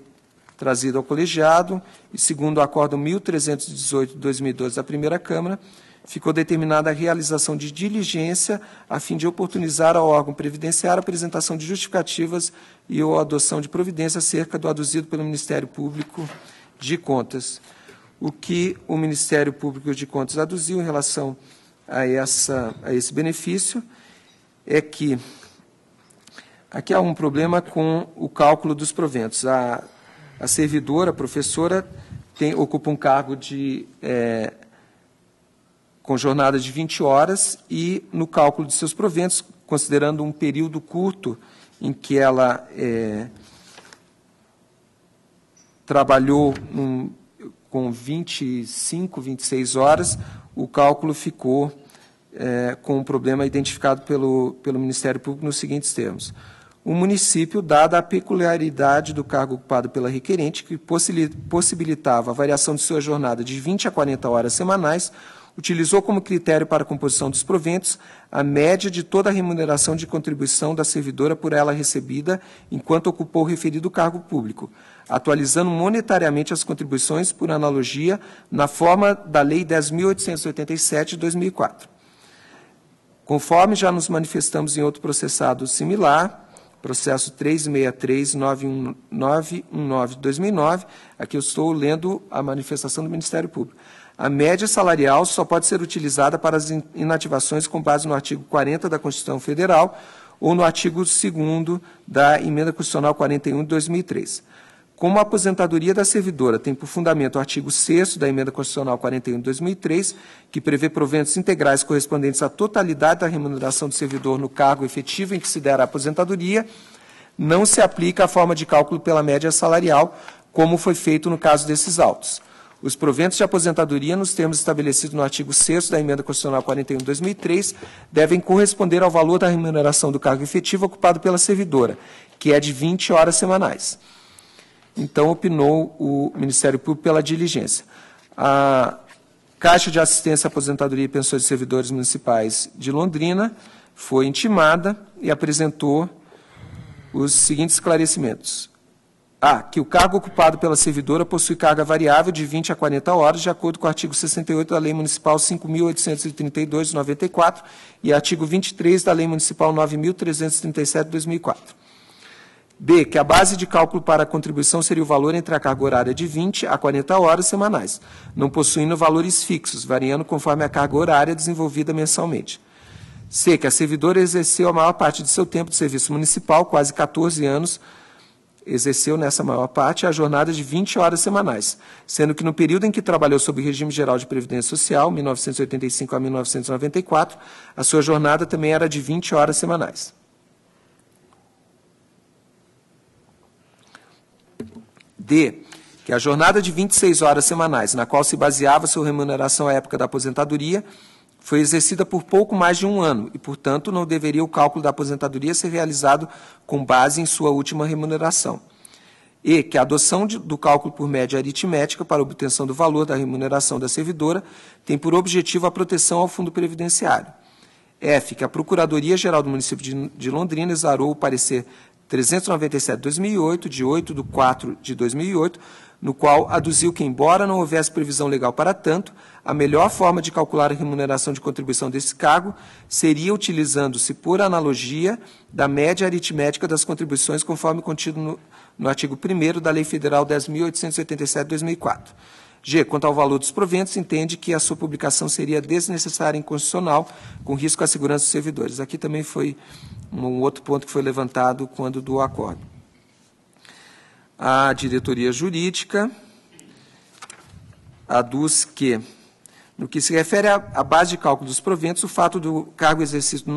trazido ao colegiado e, segundo o Acórdão 1318 de 2012 da Primeira Câmara, ficou determinada a realização de diligência a fim de oportunizar ao órgão previdenciário a apresentação de justificativas e ou adoção de providência acerca do aduzido pelo Ministério Público de Contas. O que o Ministério Público de Contas aduziu em relação a esse benefício é que aqui há um problema com o cálculo dos proventos. A servidora, a professora, ocupa um cargo com jornada de 20 horas e, no cálculo de seus proventos, considerando um período curto em que ela trabalhou com 25, 26 horas, o cálculo ficou com um problema identificado pelo Ministério Público nos seguintes termos. O município, dada a peculiaridade do cargo ocupado pela requerente, que possibilitava a variação de sua jornada de 20 a 40 horas semanais, utilizou como critério para a composição dos proventos a média de toda a remuneração de contribuição da servidora por ela recebida enquanto ocupou o referido cargo público, atualizando monetariamente as contribuições por analogia na forma da Lei 10.887 de 2004. Conforme já nos manifestamos em outro processado similar, processo 363-919 de 2009, aqui eu estou lendo a manifestação do Ministério Público. A média salarial só pode ser utilizada para as inativações com base no artigo 40 da Constituição Federal ou no artigo 2º da Emenda Constitucional 41 de 2003. Como a aposentadoria da servidora tem por fundamento o artigo 6º da Emenda Constitucional 41 de 2003, que prevê proventos integrais correspondentes à totalidade da remuneração do servidor no cargo efetivo em que se der a aposentadoria, não se aplica a forma de cálculo pela média salarial, como foi feito no caso desses autos. Os proventos de aposentadoria, nos termos estabelecidos no artigo 6º da Emenda Constitucional 41 de 2003, devem corresponder ao valor da remuneração do cargo efetivo ocupado pela servidora, que é de 20 horas semanais. Então, opinou o Ministério Público pela diligência. A Caixa de Assistência à Aposentadoria e Pensões de Servidores Municipais de Londrina foi intimada e apresentou os seguintes esclarecimentos. Que o cargo ocupado pela servidora possui carga variável de 20 a 40 horas, de acordo com o artigo 68 da Lei Municipal 5.832, de 94, e artigo 23 da Lei Municipal 9.337, de 2004. B, que a base de cálculo para a contribuição seria o valor entre a carga horária de 20 a 40 horas semanais, não possuindo valores fixos, variando conforme a carga horária desenvolvida mensalmente. C, que a servidora exerceu a maior parte de seu tempo de serviço municipal, quase 14 anos, exerceu nessa maior parte a jornada de 20 horas semanais, sendo que no período em que trabalhou sob o regime geral de previdência social, 1985 a 1994, a sua jornada também era de 20 horas semanais. D, que a jornada de 26 horas semanais, na qual se baseava sua remuneração à época da aposentadoria, foi exercida por pouco mais de um ano e, portanto, não deveria o cálculo da aposentadoria ser realizado com base em sua última remuneração. E que a adoção do cálculo por média aritmética para obtenção do valor da remuneração da servidora tem por objetivo a proteção ao fundo previdenciário. F, que a Procuradoria-Geral do Município de Londrina exarou o parecer 397/2008, de 8/4/2008, no qual aduziu que, embora não houvesse previsão legal para tanto, a melhor forma de calcular a remuneração de contribuição desse cargo seria utilizando-se, por analogia, da média aritmética das contribuições, conforme contido no artigo 1º da Lei Federal 10.887/2004. G, quanto ao valor dos proventos, entende que a sua publicação seria desnecessária e inconstitucional, com risco à segurança dos servidores. Aqui também foi um outro ponto que foi levantado quando do acordo. A diretoria jurídica aduz que, no que se refere à base de cálculo dos proventos, o fato do cargo exercido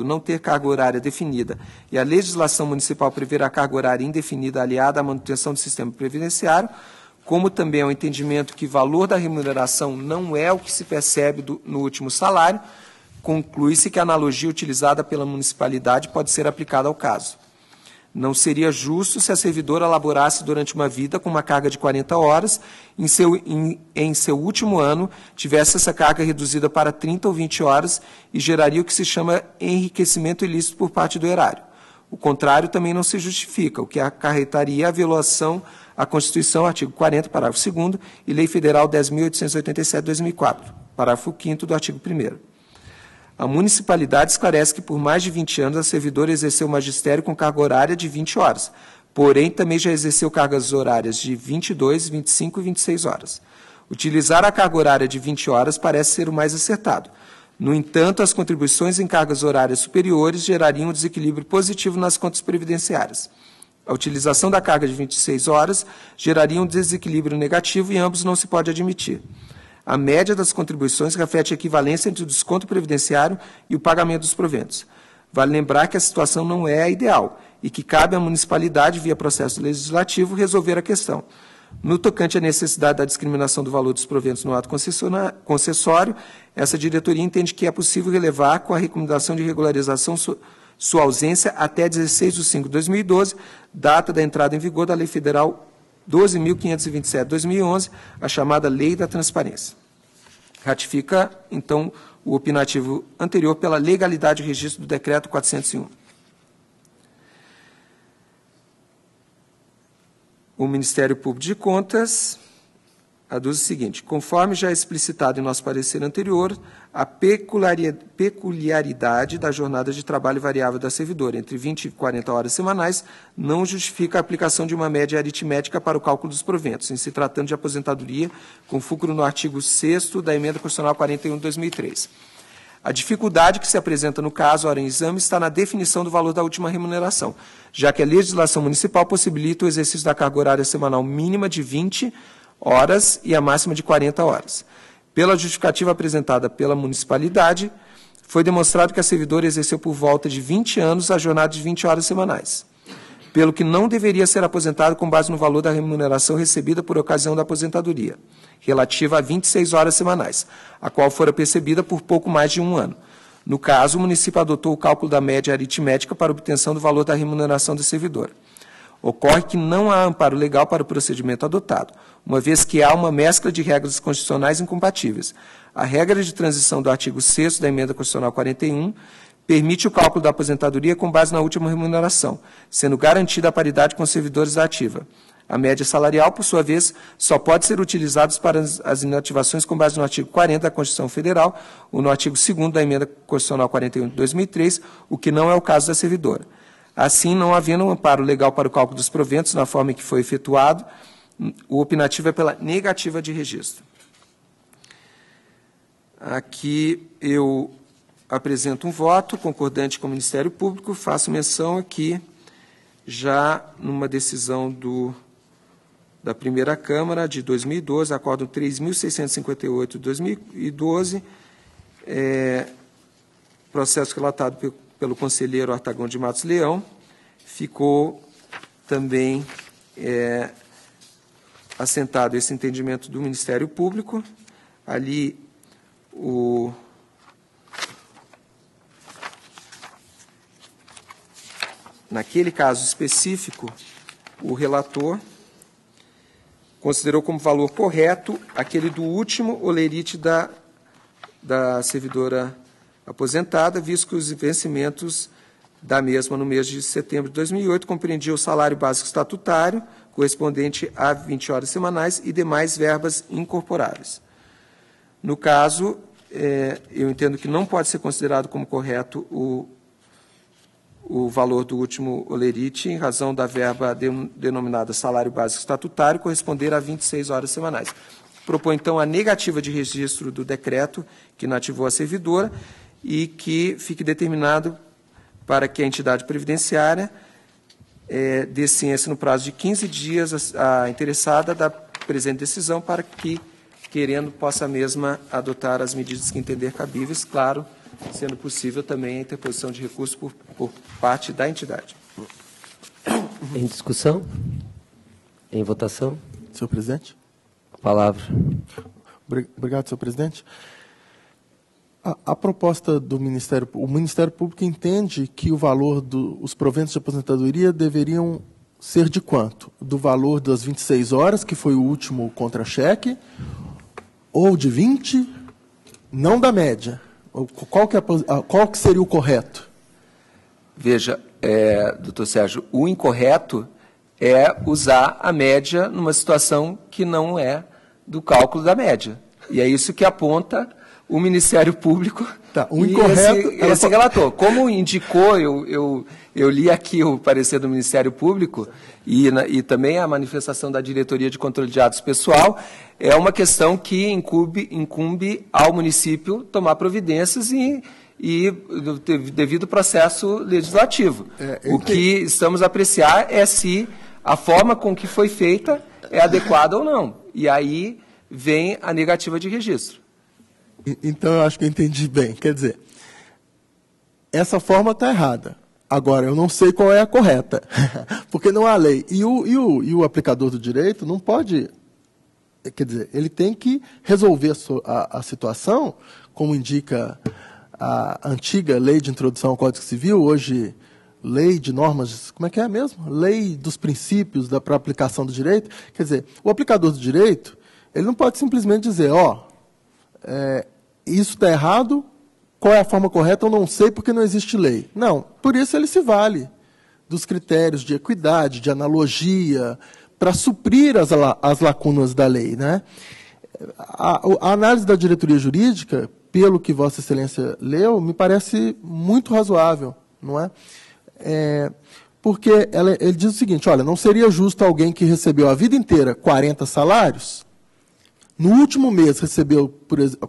não ter carga horária definida e a legislação municipal prever a carga horária indefinida aliada à manutenção do sistema previdenciário, como também ao entendimento que o valor da remuneração não é o que se percebe no último salário, conclui-se que a analogia utilizada pela municipalidade pode ser aplicada ao caso. Não seria justo se a servidora laborasse durante uma vida com uma carga de 40 horas, em seu último ano tivesse essa carga reduzida para 30 ou 20 horas e geraria o que se chama enriquecimento ilícito por parte do erário. O contrário também não se justifica, o que acarretaria a violação à Constituição, artigo 40, parágrafo 2º, e Lei Federal 10.887/2004, parágrafo 5º do artigo 1º. A municipalidade esclarece que por mais de 20 anos a servidora exerceu magistério com carga horária de 20 horas, porém também já exerceu cargas horárias de 22, 25 e 26 horas. Utilizar a carga horária de 20 horas parece ser o mais acertado. No entanto, as contribuições em cargas horárias superiores gerariam um desequilíbrio positivo nas contas previdenciárias. A utilização da carga de 26 horas geraria um desequilíbrio negativo e ambos não se pode admitir. A média das contribuições reflete a equivalência entre o desconto previdenciário e o pagamento dos proventos. Vale lembrar que a situação não é a ideal e que cabe à municipalidade, via processo legislativo, resolver a questão. No tocante à necessidade da discriminação do valor dos proventos no ato concessório, essa diretoria entende que é possível relevar com a recomendação de regularização sua ausência até 16/5/2012, data da entrada em vigor da Lei Federal 12.527/2011, a chamada Lei da Transparência. Ratifica, então, o opinativo anterior pela legalidade de registro do Decreto 401. O Ministério Público de Contas aduz o seguinte: conforme já explicitado em nosso parecer anterior, a peculiaridade da jornada de trabalho variável da servidora, entre 20 e 40 horas semanais, não justifica a aplicação de uma média aritmética para o cálculo dos proventos, em se tratando de aposentadoria, com fulcro no artigo 6º da Emenda Constitucional 41 de 2003. A dificuldade que se apresenta no caso, ora em exame, está na definição do valor da última remuneração, já que a legislação municipal possibilita o exercício da carga horária semanal mínima de 20 horas e a máxima de 40 horas. Pela justificativa apresentada pela municipalidade, foi demonstrado que a servidora exerceu por volta de 20 anos a jornada de 20 horas semanais, pelo que não deveria ser aposentado com base no valor da remuneração recebida por ocasião da aposentadoria, relativa a 26 horas semanais, a qual fora percebida por pouco mais de um ano. No caso, o município adotou o cálculo da média aritmética para obtenção do valor da remuneração do servidor. Ocorre que não há amparo legal para o procedimento adotado, uma vez que há uma mescla de regras constitucionais incompatíveis. A regra de transição do artigo 6º da Emenda Constitucional 41 permite o cálculo da aposentadoria com base na última remuneração, sendo garantida a paridade com os servidores da ativa. A média salarial, por sua vez, só pode ser utilizada para as inativações com base no artigo 40 da Constituição Federal ou no artigo 2º da Emenda Constitucional 41 de 2003, o que não é o caso da servidora. Assim, não havendo um amparo legal para o cálculo dos proventos na forma em que foi efetuado, o opinativo é pela negativa de registro. Aqui eu apresento um voto concordante com o Ministério Público, faço menção aqui, já numa decisão da primeira Câmara de 2012, Acórdão 3.658 de 2012, processo relatado pelo conselheiro Artagão de Matos Leão, ficou também assentado esse entendimento do Ministério Público. Ali, naquele caso específico, o relator considerou como valor correto aquele do último holerite da servidora aposentada, visto que os vencimentos da mesma no mês de setembro de 2008 compreendia o salário básico estatutário, correspondente a 20 horas semanais, e demais verbas incorporáveis. No caso, eu entendo que não pode ser considerado como correto o valor do último holerite, em razão da verba denominada salário básico estatutário, corresponder a 26 horas semanais. Propõe, então, a negativa de registro do decreto que inativou a servidora e que fique determinado para que a entidade previdenciária dê ciência no prazo de 15 dias à interessada da presente decisão, para que, querendo, possa a mesma adotar as medidas que entender cabíveis, claro, sendo possível também a interposição de recurso por parte da entidade. Em discussão? Em votação? Senhor presidente. A palavra. Obrigado, senhor presidente. A proposta do Ministério, o Ministério Público entende que o valor dos proventos de aposentadoria deveriam ser de quanto? Do valor das 26 horas, que foi o último contra-cheque, ou de 20, não da média. Qual que seria o correto? Veja, doutor Sérgio, o incorreto é usar a média numa situação que não é do cálculo da média. E é isso que aponta o Ministério Público. Tá, o incorreto, esse relator. Como indicou, eu li aqui o parecer do Ministério Público e também a manifestação da Diretoria de Controle de Atos Pessoal, é uma questão que incumbe ao município tomar providências e devido processo legislativo. O que estamos a apreciar é se a forma com que foi feita é adequada ou não. E aí vem a negativa de registro. Então, eu acho que eu entendi bem. Quer dizer, essa forma está errada. Agora, eu não sei qual é a correta, porque não há lei. E o aplicador do direito não pode... Quer dizer, ele tem que resolver a situação, como indica a antiga Lei de Introdução ao Código Civil, hoje Lei de Normas... Como é que é mesmo? Lei dos Princípios para a Aplicação do Direito. Quer dizer, o aplicador do direito, ele não pode simplesmente dizer, isso está errado, qual é a forma correta, eu não sei porque não existe lei. Não, por isso ele se vale dos critérios de equidade, de analogia, para suprir as lacunas da lei, né? A análise da diretoria jurídica, pelo que Vossa Excelência leu, me parece muito razoável, não é? Porque ele diz o seguinte, olha, não seria justo alguém que recebeu a vida inteira 40 salários, no último mês recebeu,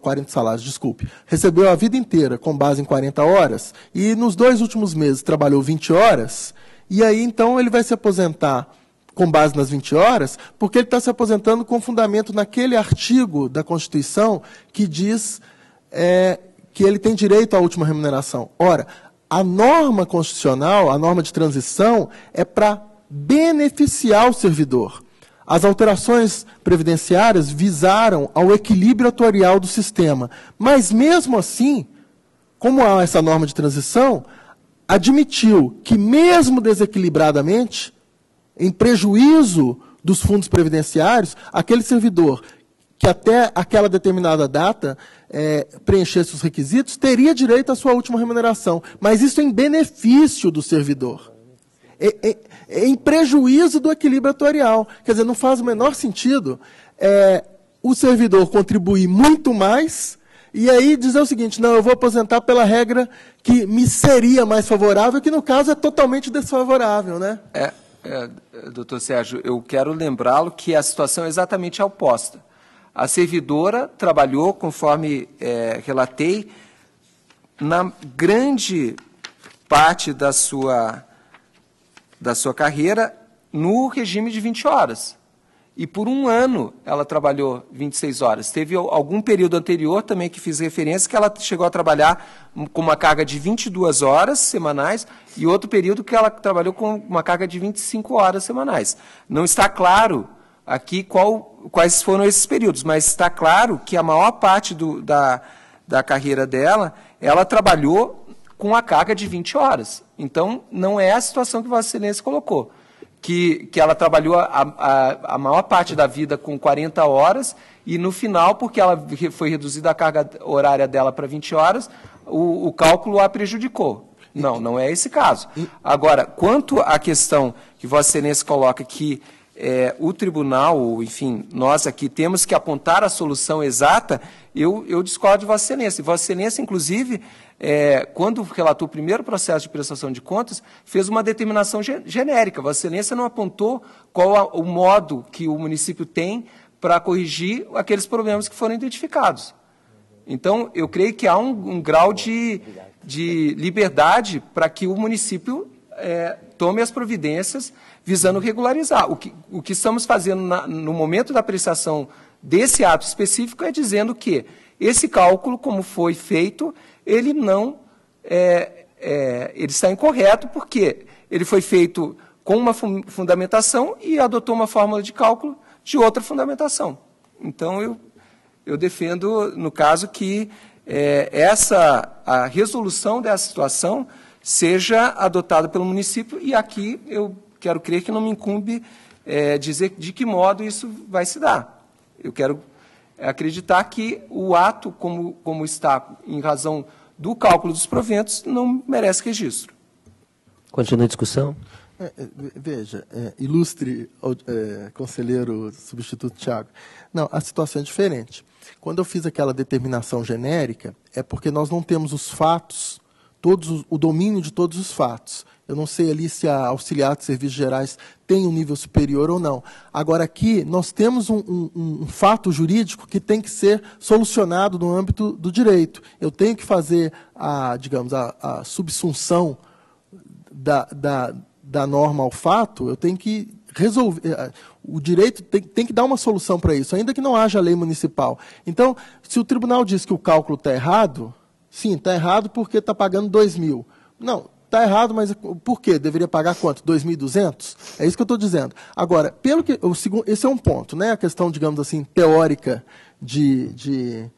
40 salários, desculpe, recebeu a vida inteira com base em 40 horas, e nos 2 últimos meses trabalhou 20 horas, e aí então ele vai se aposentar com base nas 20 horas, porque ele está se aposentando com fundamento naquele artigo da Constituição que diz que ele tem direito à última remuneração. Ora, a norma constitucional, a norma de transição, é para beneficiar o servidor. As alterações previdenciárias visaram ao equilíbrio atuarial do sistema. Mas, mesmo assim, como há essa norma de transição, admitiu que, mesmo desequilibradamente, em prejuízo dos fundos previdenciários, aquele servidor que até aquela determinada data preenchesse os requisitos, teria direito à sua última remuneração. Mas isso em benefício do servidor. Em prejuízo do equilíbrio atuarial. Quer dizer, não faz o menor sentido o servidor contribuir muito mais e aí dizer o seguinte, não, eu vou aposentar pela regra que me seria mais favorável, que no caso é totalmente desfavorável, né? Doutor Sérgio, eu quero lembrá-lo que a situação é exatamente a oposta. A servidora trabalhou, conforme relatei, na grande parte da sua carreira no regime de 20 horas. E por um ano ela trabalhou 26 horas. Teve algum período anterior também que fiz referência que ela chegou a trabalhar com uma carga de 22 horas semanais e outro período que ela trabalhou com uma carga de 25 horas semanais. Não está claro aqui quais foram esses períodos, mas está claro que a maior parte da carreira dela, ela trabalhou com a carga de 20 horas. Então, não é a situação que Vossa Excelência colocou, que ela trabalhou a maior parte da vida com 40 horas e, no final, porque ela foi reduzida a carga horária dela para 20 horas, o cálculo a prejudicou. Não, não é esse caso. Agora, quanto à questão que Vossa Excelência coloca que o tribunal, enfim, nós aqui temos que apontar a solução exata, eu discordo de Vossa Excelência. Vossa Excelência, inclusive, quando relatou o primeiro processo de prestação de contas, fez uma determinação genérica. Vossa Excelência não apontou qual o modo que o município tem para corrigir aqueles problemas que foram identificados. Então, eu creio que há um grau de liberdade para que o município tome as providências visando regularizar. O que estamos fazendo no momento da apreciação desse ato específico é dizendo que esse cálculo, como foi feito, ele não ele está incorreto, porque ele foi feito com uma fundamentação e adotou uma fórmula de cálculo de outra fundamentação. Então, eu defendo, no caso, que a resolução dessa situação seja adotada pelo município, e aqui eu quero crer que não me incumbe dizer de que modo isso vai se dar. Eu quero acreditar que o ato, como está, em razão do cálculo dos proventos, não merece registro. Continua a discussão. Veja, ilustre conselheiro substituto Tiago, não, a situação é diferente. Quando eu fiz aquela determinação genérica, é porque nós não temos os fatos, o domínio de todos os fatos. Eu não sei ali se a auxiliar de serviços gerais tem um nível superior ou não. Agora, aqui, nós temos um fato jurídico que tem que ser solucionado no âmbito do direito. Eu tenho que fazer a subsunção da norma ao fato, eu tenho que resolver. O direito tem que dar uma solução para isso, ainda que não haja lei municipal. Então, se o tribunal diz que o cálculo está errado, sim, está errado porque está pagando 2.000. Não, está errado, mas por quê? Deveria pagar quanto? 2.200? É isso que eu estou dizendo. Agora, esse é um ponto, né? A questão, digamos assim, teórica de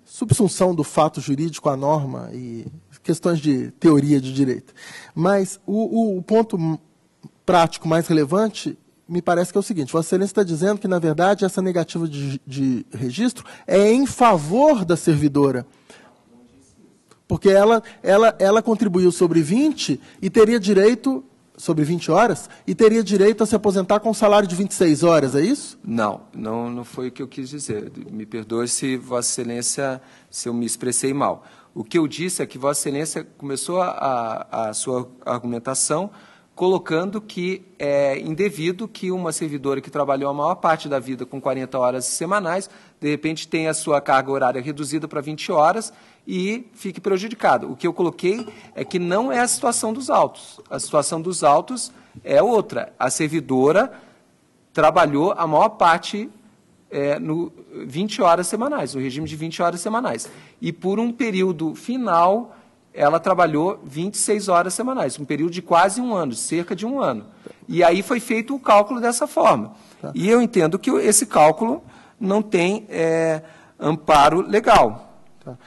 subsunção do fato jurídico à norma e questões de teoria de direito. Mas o ponto prático mais relevante me parece que é o seguinte: Vossa Excelência está dizendo que, na verdade, essa negativa de registro é em favor da servidora. Porque ela contribuiu sobre 20 e teria direito, sobre 20 horas, e teria direito a se aposentar com um salário de 26 horas, é isso? Não foi o que eu quis dizer. Me perdoe se Vossa Excelência, se eu me expressei mal. O que eu disse é que Vossa Excelência começou a sua argumentação colocando que é indevido que uma servidora que trabalhou a maior parte da vida com 40 horas semanais, de repente tenha a sua carga horária reduzida para 20 horas e fique prejudicado. O que eu coloquei é que não é a situação dos autos. A situação dos autos é outra. A servidora trabalhou a maior parte no 20 horas semanais, no regime de 20 horas semanais. E por um período final, ela trabalhou 26 horas semanais, um período de quase um ano, cerca de um ano. E aí foi feito o cálculo dessa forma. Tá. E eu entendo que esse cálculo não tem amparo legal. Tá.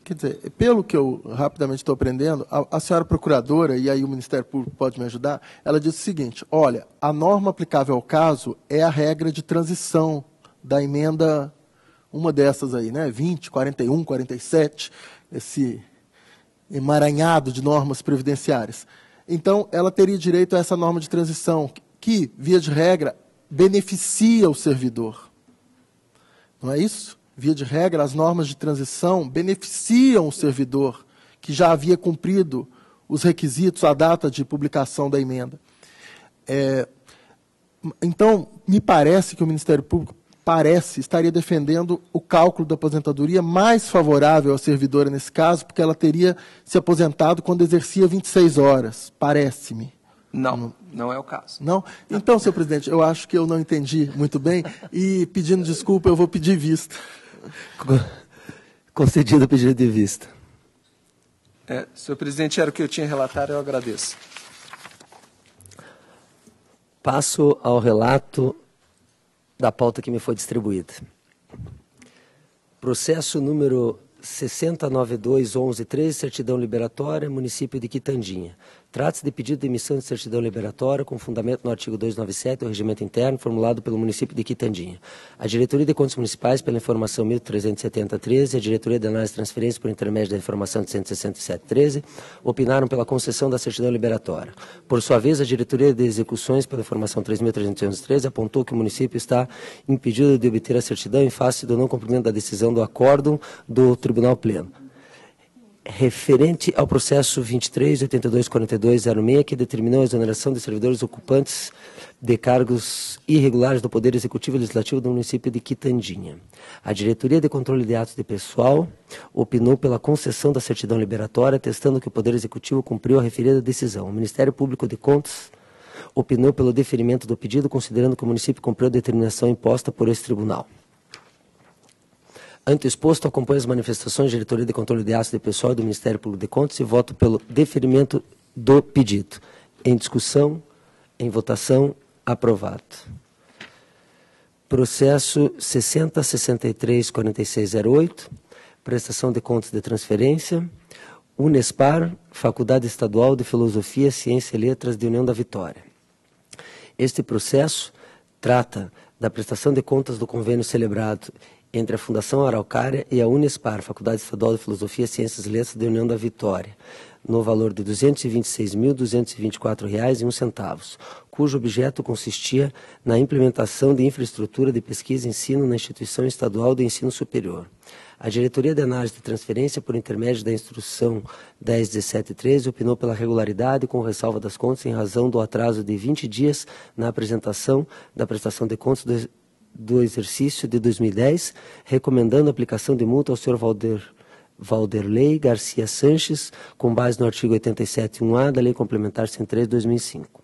Quer dizer, pelo que eu rapidamente estou aprendendo, a senhora procuradora, e aí o Ministério Público pode me ajudar, ela disse o seguinte: olha, a norma aplicável ao caso é a regra de transição da emenda, uma dessas aí, né, 20, 41, 47, esse emaranhado de normas previdenciárias. Então, ela teria direito a essa norma de transição, que, via de regra, beneficia o servidor. Não é isso? Via de regra, as normas de transição beneficiam o servidor que já havia cumprido os requisitos à data de publicação da emenda. Então, me parece que o Ministério Público estaria defendendo o cálculo da aposentadoria mais favorável à servidora nesse caso, porque ela teria se aposentado quando exercia 26 horas, parece-me. Não é o caso. Não? Então, senhor presidente, eu acho que eu não entendi muito bem e, pedindo desculpa, eu vou pedir vista. Concedido o pedido de vista. Senhor presidente, era o que eu tinha relatado, eu agradeço. Passo ao relato da pauta que me foi distribuída. Processo número 60921113, certidão liberatória, município de Quitandinha. Trata-se de pedido de emissão de certidão liberatória com fundamento no artigo 297 do Regimento Interno, formulado pelo município de Quitandinha. A Diretoria de Contas Municipais, pela informação 137013, e a Diretoria de Análise e Transferência, por intermédio da informação de 16713, opinaram pela concessão da certidão liberatória. Por sua vez, a Diretoria de Execuções, pela informação 3313, apontou que o município está impedido de obter a certidão em face do não cumprimento da decisão do acórdão do Tribunal Pleno. Referente ao processo 23.824206, que determinou a exoneração de servidores ocupantes de cargos irregulares do Poder Executivo e Legislativo do município de Quitandinha. A Diretoria de Controle de Atos de Pessoal opinou pela concessão da certidão liberatória, atestando que o Poder Executivo cumpriu a referida decisão. O Ministério Público de Contas opinou pelo deferimento do pedido, considerando que o município cumpriu a determinação imposta por esse tribunal. Ante o exposto, acompanho as manifestações da Diretoria de Controle de Atos de Pessoal e do Ministério Público de Contas e voto pelo deferimento do pedido. Em discussão, em votação, aprovado. Processo 60634608, prestação de contas de transferência, Unespar, Faculdade Estadual de Filosofia, Ciência e Letras de União da Vitória. Este processo trata da prestação de contas do convênio celebrado entre a Fundação Araucária e a Unespar, Faculdade Estadual de Filosofia, Ciências e Letras da União da Vitória, no valor de R$ 226.224,01, cujo objeto consistia na implementação de infraestrutura de pesquisa e ensino na instituição estadual de ensino superior. A Diretoria de Análise de Transferência, por intermédio da Instrução 10.1713, opinou pela regularidade com ressalva das contas em razão do atraso de 20 dias na apresentação da prestação de contas do exercício de 2010, recomendando a aplicação de multa ao Sr. Valderlei Garcia Sanches, com base no artigo 87.1a da Lei Complementar 103 de 2005.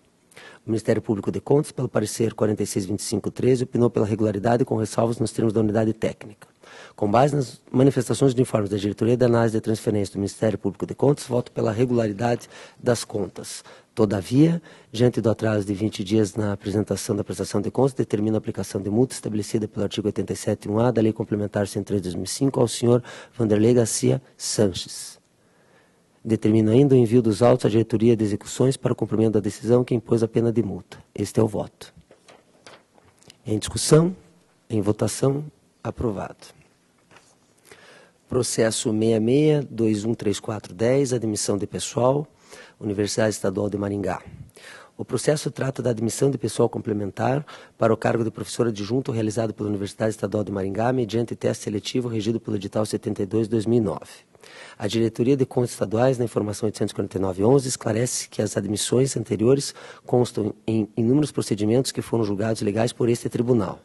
O Ministério Público de Contas, pelo parecer 462513, opinou pela regularidade com ressalvas nos termos da unidade técnica. Com base nas manifestações de informes da Diretoria de Análise de Transferência do Ministério Público de Contas, voto pela regularidade das contas. Todavia, diante do atraso de 20 dias na apresentação da prestação de contas, determina a aplicação de multa estabelecida pelo artigo 87.1a da Lei Complementar 103 de 2005 ao senhor Vanderlei Garcia Sanches. Determina ainda o envio dos autos à Diretoria de Execuções para o cumprimento da decisão que impôs a pena de multa. Este é o voto. Em discussão, em votação, aprovado. Processo 66-213410, admissão de pessoal, Universidade Estadual de Maringá. O processo trata da admissão de pessoal complementar para o cargo de professor adjunto realizado pela Universidade Estadual de Maringá mediante teste seletivo regido pelo edital 72/2009. A Diretoria de Contas Estaduais, na informação 849.11, esclarece que as admissões anteriores constam em inúmeros procedimentos que foram julgados legais por este tribunal.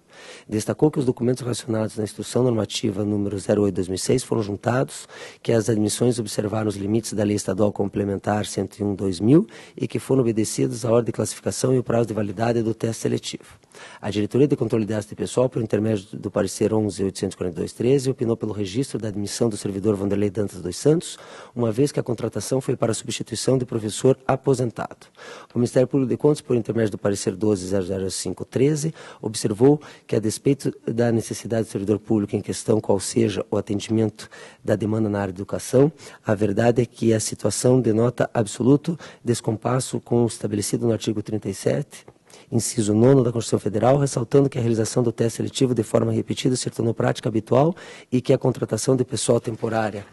Destacou que os documentos relacionados na Instrução Normativa número 08/2006 foram juntados, que as admissões observaram os limites da Lei Estadual Complementar 101/2000 e que foram obedecidos a ordem de classificação e o prazo de validade do teste seletivo. A Diretoria de Controle de Atos de Pessoal, por intermédio do parecer 11.842/13, opinou pelo registro da admissão do servidor Vanderlei Dantas dos Santos, uma vez que a contratação foi para a substituição de professor aposentado. O Ministério Público de Contas, por intermédio do parecer 12.005/13, observou que, a despeito da necessidade do servidor público em questão, qual seja o atendimento da demanda na área de educação, a verdade é que a situação denota absoluto descompasso com o estabelecido no artigo 37, inciso 9 da Constituição Federal, ressaltando que a realização do teste seletivo de forma repetida se tornou prática habitual e que a contratação de pessoal temporária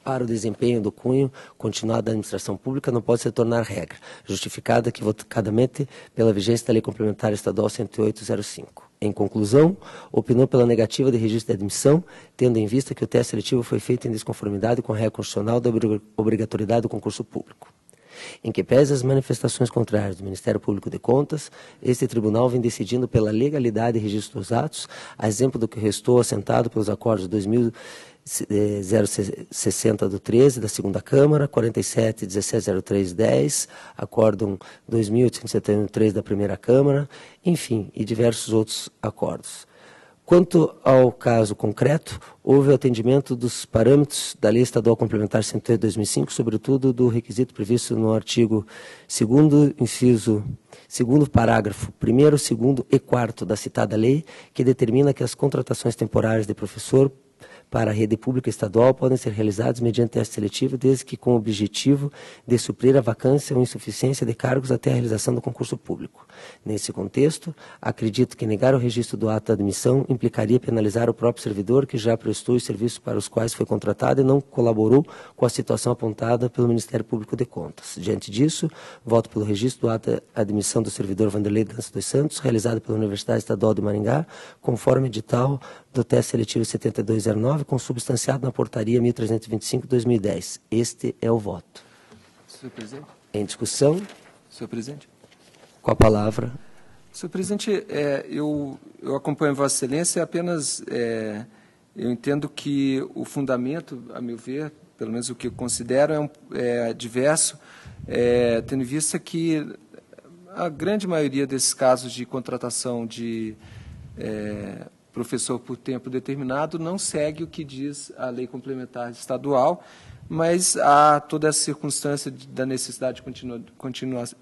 para o desempenho do cunho continuado da administração pública não pode se tornar regra, justificada equivocadamente pela vigência da Lei Complementar Estadual 108/05. Em conclusão, opinou pela negativa de registro de admissão, tendo em vista que o teste seletivo foi feito em desconformidade com a regra constitucional da obrigatoriedade do concurso público. Em que pese as manifestações contrárias do Ministério Público de Contas, este tribunal vem decidindo pela legalidade e registro dos atos, a exemplo do que restou assentado pelos acordos 2060 do 13 da segunda Câmara, 47.1703/10, acórdão 2871/3 da primeira Câmara, enfim, e diversos outros acordos. Quanto ao caso concreto, houve o atendimento dos parâmetros da Lei Estadual Complementar 108/2005, sobretudo do requisito previsto no artigo 2º, inciso Segundo parágrafo 1º, 2º e 4º da citada lei, que determina que as contratações temporárias de professor para a rede pública estadual podem ser realizadas mediante teste seletivo, desde que com o objetivo de suprir a vacância ou insuficiência de cargos até a realização do concurso público. Nesse contexto, acredito que negar o registro do ato de admissão implicaria penalizar o próprio servidor que já prestou os serviços para os quais foi contratado e não colaborou com a situação apontada pelo Ministério Público de Contas. Diante disso, voto pelo registro do ato de admissão do servidor Vanderlei Dantas dos Santos, realizado pela Universidade Estadual de Maringá, conforme edital do teste seletivo 7209, consubstanciado na portaria 1325/2010. Este é o voto. Senhor presidente. Em discussão. Senhor presidente. Com a palavra. Senhor presidente, eu acompanho Vossa Excelência, apenas eu entendo que o fundamento, a meu ver, pelo menos o que eu considero, é diverso, tendo em vista que a grande maioria desses casos de contratação de professor por tempo determinado não segue o que diz a lei complementar estadual, mas há toda essa circunstância da necessidade de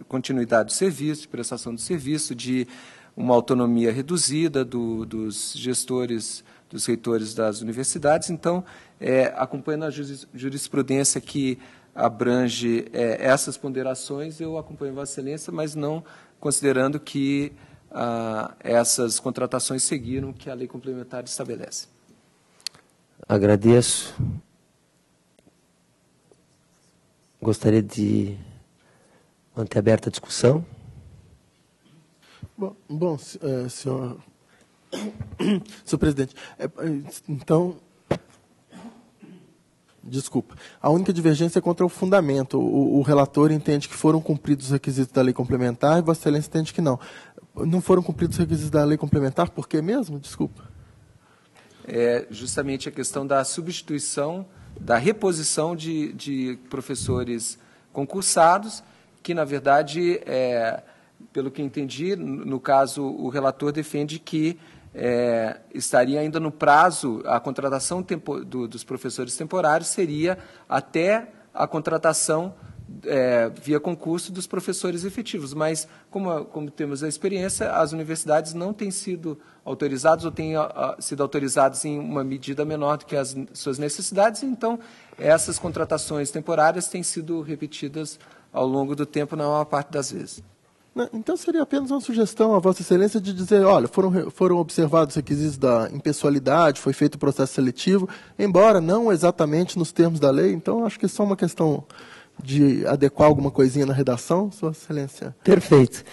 continuidade do serviço, de prestação do serviço, de uma autonomia reduzida dos gestores, dos reitores das universidades. Então, acompanhando a jurisprudência que abrange essas ponderações, eu acompanho Vossa Excelência, mas não considerando que essas contratações seguiram o que a lei complementar estabelece. Agradeço. Gostaria de manter aberta a discussão. Bom, senhor presidente, então, desculpa, a única divergência é contra o fundamento. O relator entende que foram cumpridos os requisitos da lei complementar e Vossa Excelência entende que não. Não foram cumpridos os requisitos da lei complementar, por que mesmo? Desculpa. É justamente a questão da substituição, da reposição de professores concursados, que, na verdade, pelo que entendi, no caso, o relator defende que estaria ainda no prazo, a contratação dos professores temporários seria até a contratação via concurso dos professores efetivos, mas como temos a experiência, as universidades não têm sido autorizadas ou têm sido autorizadas em uma medida menor do que as suas necessidades, então essas contratações temporárias têm sido repetidas ao longo do tempo na maior parte das vezes. Então seria apenas uma sugestão a Vossa Excelência de dizer, olha, foram observados os requisitos da impessoalidade, foi feito o processo seletivo, embora não exatamente nos termos da lei, então acho que é só uma questão de adequar alguma coisinha na redação, Vossa Excelência. Perfeito.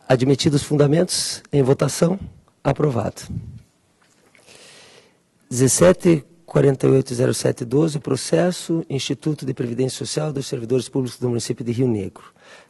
Admitidos os fundamentos, em votação, aprovado. 17.480712, processo Instituto de Previdência Social dos Servidores Públicos do município de Rio Negro.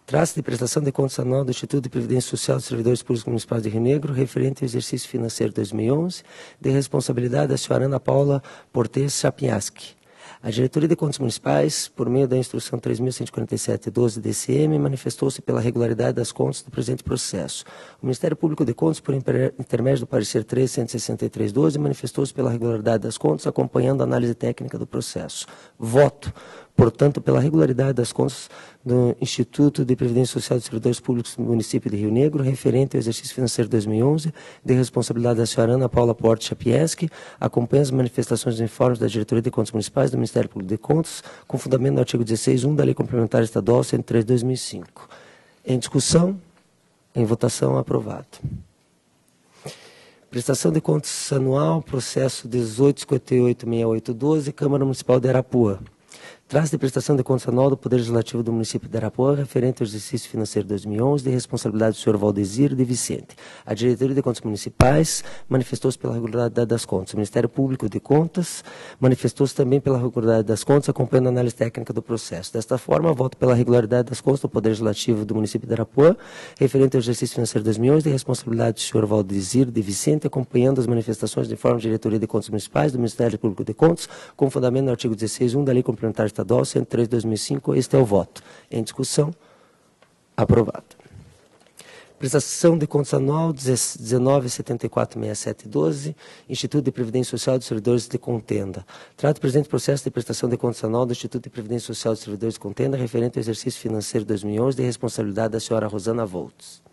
Trata-se de prestação de contas anual do Instituto de Previdência Social dos Servidores Públicos Municipais de Rio Negro, referente ao exercício financeiro 2011, de responsabilidade da senhora Ana Paula Portes Chapinhaski. A Diretoria de Contas Municipais, por meio da Instrução 3.147/12 DCM, manifestou-se pela regularidade das contas do presente processo. O Ministério Público de Contas, por intermédio do parecer 3.163/12, manifestou-se pela regularidade das contas, acompanhando a análise técnica do processo. Voto, portanto, pela regularidade das contas do Instituto de Previdência Social dos Servidores Públicos do município de Rio Negro, referente ao exercício financeiro 2011, de responsabilidade da senhora Ana Paula Portes Chapinhaski, acompanha as manifestações dos informes da Diretoria de Contas Municipais do Ministério Público de Contas, com fundamento no artigo 16.1 da Lei Complementar Estadual 103/2005. Em discussão, em votação, aprovado. Prestação de contas anual, processo 18.586812, Câmara Municipal de Arapuã. Trata-se de prestação de contas anual do Poder Legislativo do município de Arapuã, referente ao exercício financeiro 2011, de responsabilidade do senhor Valdezir de Vicente. A Diretoria de Contas Municipais manifestou-se pela regularidade das contas. O Ministério Público de Contas manifestou-se também pela regularidade das contas, acompanhando a análise técnica do processo. Desta forma, voto pela regularidade das contas do Poder Legislativo do município de Arapuã, referente ao exercício financeiro 2011, de responsabilidade do senhor Valdezir de Vicente, acompanhando as manifestações de informe da Diretoria de Contas Municipais do Ministério Público de Contas, com fundamento no artigo 16.1 da Lei Complementar Estadual 103/2005, este é o voto. Em discussão, aprovado. Prestação de contas anual 19.74.6712, Instituto de Previdência Social dos Servidores de Contenda. Trata o presente processo de prestação de contas anual do Instituto de Previdência Social dos Servidores de Contenda, referente ao exercício financeiro 2011, de responsabilidade da senhora Rosana Voltz.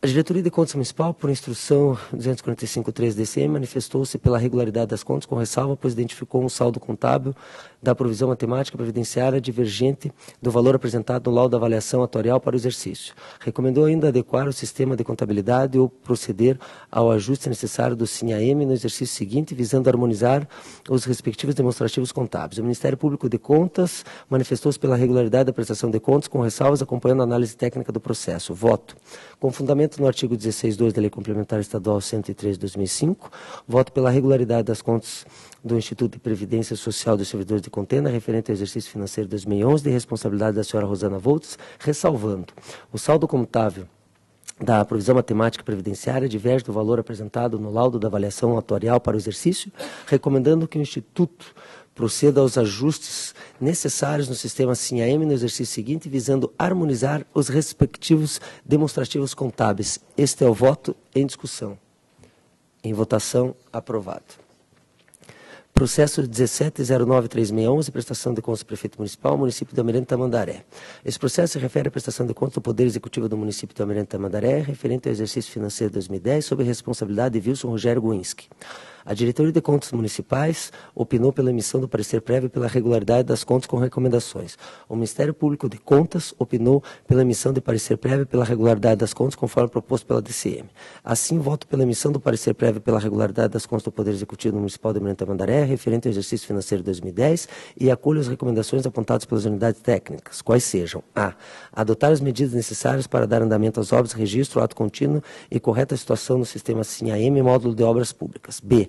A Diretoria de Contas Municipal, por instrução 245.3 DCM, manifestou-se pela regularidade das contas, com ressalva, pois identificou um saldo contábil da provisão matemática previdenciária divergente do valor apresentado no laudo da avaliação atuarial para o exercício. Recomendou ainda adequar o sistema de contabilidade ou proceder ao ajuste necessário do SINAM no exercício seguinte, visando harmonizar os respectivos demonstrativos contábeis. O Ministério Público de Contas manifestou-se pela regularidade da prestação de contas, com ressalvas, acompanhando a análise técnica do processo. Voto. Com fundamento no artigo 16.2 da Lei Complementar Estadual 103 de 2005, voto pela regularidade das contas do Instituto de Previdência Social dos Servidores de Contenda, referente ao exercício financeiro 2011, de responsabilidade da senhora Rosana Voltz, ressalvando o saldo contábil da provisão matemática previdenciária diverge do valor apresentado no laudo da avaliação atuarial para o exercício, recomendando que o Instituto proceda aos ajustes necessários no sistema SINAM no exercício seguinte, visando harmonizar os respectivos demonstrativos contábeis. Este é o voto em discussão. Em votação, aprovado. Processo 17.09.3611, prestação de contas do Prefeito Municipal, município de Almirante Tamandaré. Esse processo se refere à prestação de contas do Poder Executivo do município de Almirante Tamandaré, referente ao exercício financeiro 2010, sob a responsabilidade de Wilson Rogério Guinski. A Diretoria de Contas Municipais opinou pela emissão do parecer prévio pela regularidade das contas com recomendações. O Ministério Público de Contas opinou pela emissão de parecer prévio pela regularidade das contas, conforme proposto pela DCM. Assim, voto pela emissão do parecer prévio pela regularidade das contas do Poder Executivo Municipal de Almirante Tamandaré, referente ao exercício financeiro 2010, e acolho as recomendações apontadas pelas unidades técnicas, quais sejam: a. Adotar as medidas necessárias para dar andamento às obras, registro, ato contínuo e correta situação no sistema SINAM e módulo de obras públicas. B.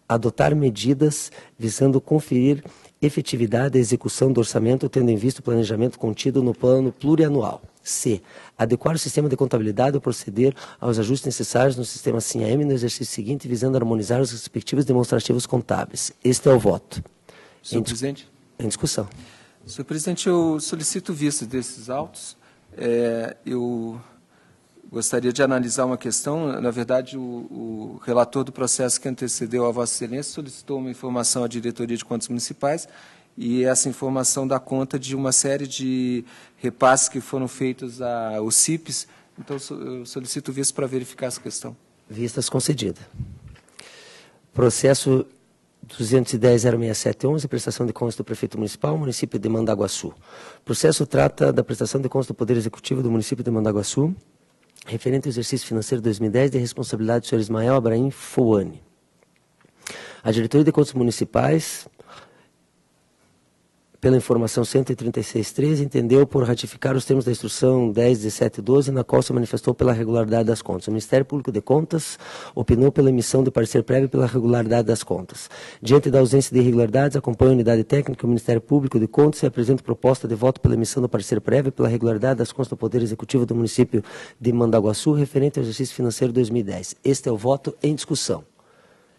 Adotar medidas visando conferir efetividade à execução do orçamento, tendo em vista o planejamento contido no plano plurianual. C. Adequar o sistema de contabilidade ou proceder aos ajustes necessários no sistema SINAM no exercício seguinte, visando harmonizar os respectivos demonstrativos contábeis. Este é o voto. Senhor presidente. Em discussão. Senhor presidente, eu solicito vista desses autos. Eu gostaria de analisar uma questão. Na verdade, o relator do processo que antecedeu a Vossa Excelência solicitou uma informação à Diretoria de Contas Municipais, e essa informação dá conta de uma série de repasses que foram feitos aos CIPs. Então, eu solicito vista para verificar essa questão. Vistas concedida. Processo 210.06711, prestação de contas do Prefeito Municipal, município de Mandaguaçu. O processo trata da prestação de contas do Poder Executivo do município de Mandaguaçu, referente ao exercício financeiro 2010, de responsabilidade do senhor Ismael Abraim Fouane. A Diretoria de Contas Municipais, pela informação 136.13, entendeu por ratificar os termos da instrução 10.17.12, na qual se manifestou pela regularidade das contas. O Ministério Público de Contas opinou pela emissão de parecer prévio pela regularidade das contas. Diante da ausência de irregularidades, acompanha a unidade técnica, o Ministério Público de Contas, e apresenta proposta de voto pela emissão do parecer prévio pela regularidade das contas do Poder Executivo do município de Mandaguaçu, referente ao exercício financeiro 2010. Este é o voto em discussão.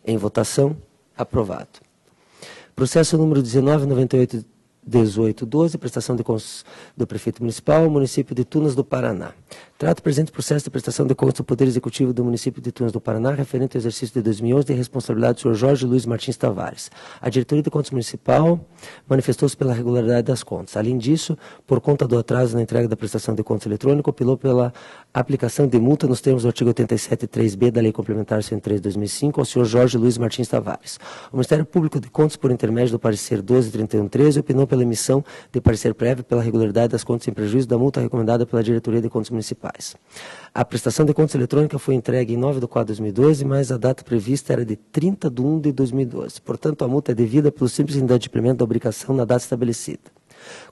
Em votação, aprovado. Processo número 19.98.18.12, prestação de contas do Prefeito Municipal, município de Tunas do Paraná. Trata o presente processo de prestação de contas do Poder Executivo do município de Tunas do Paraná, referente ao exercício de 2011, de responsabilidade do senhor Jorge Luiz Martins Tavares. A Diretoria de Contas Municipal manifestou-se pela regularidade das contas. Além disso, por conta do atraso na entrega da prestação de contas eletrônica, opilou pela aplicação de multa nos termos do artigo 87.3b da Lei Complementar 103 de 2005 ao senhor Jorge Luiz Martins Tavares. O Ministério Público de Contas, por intermédio do parecer 12.31.13, opinou pela emissão de parecer prévio pela regularidade das contas em prejuízo da multa recomendada pela Diretoria de Contas Municipais. A prestação de contas eletrônica foi entregue em 9/4/2012, mas a data prevista era de 30/1/2012. Portanto, a multa é devida pelo simples inadimplemento da obrigação na data estabelecida.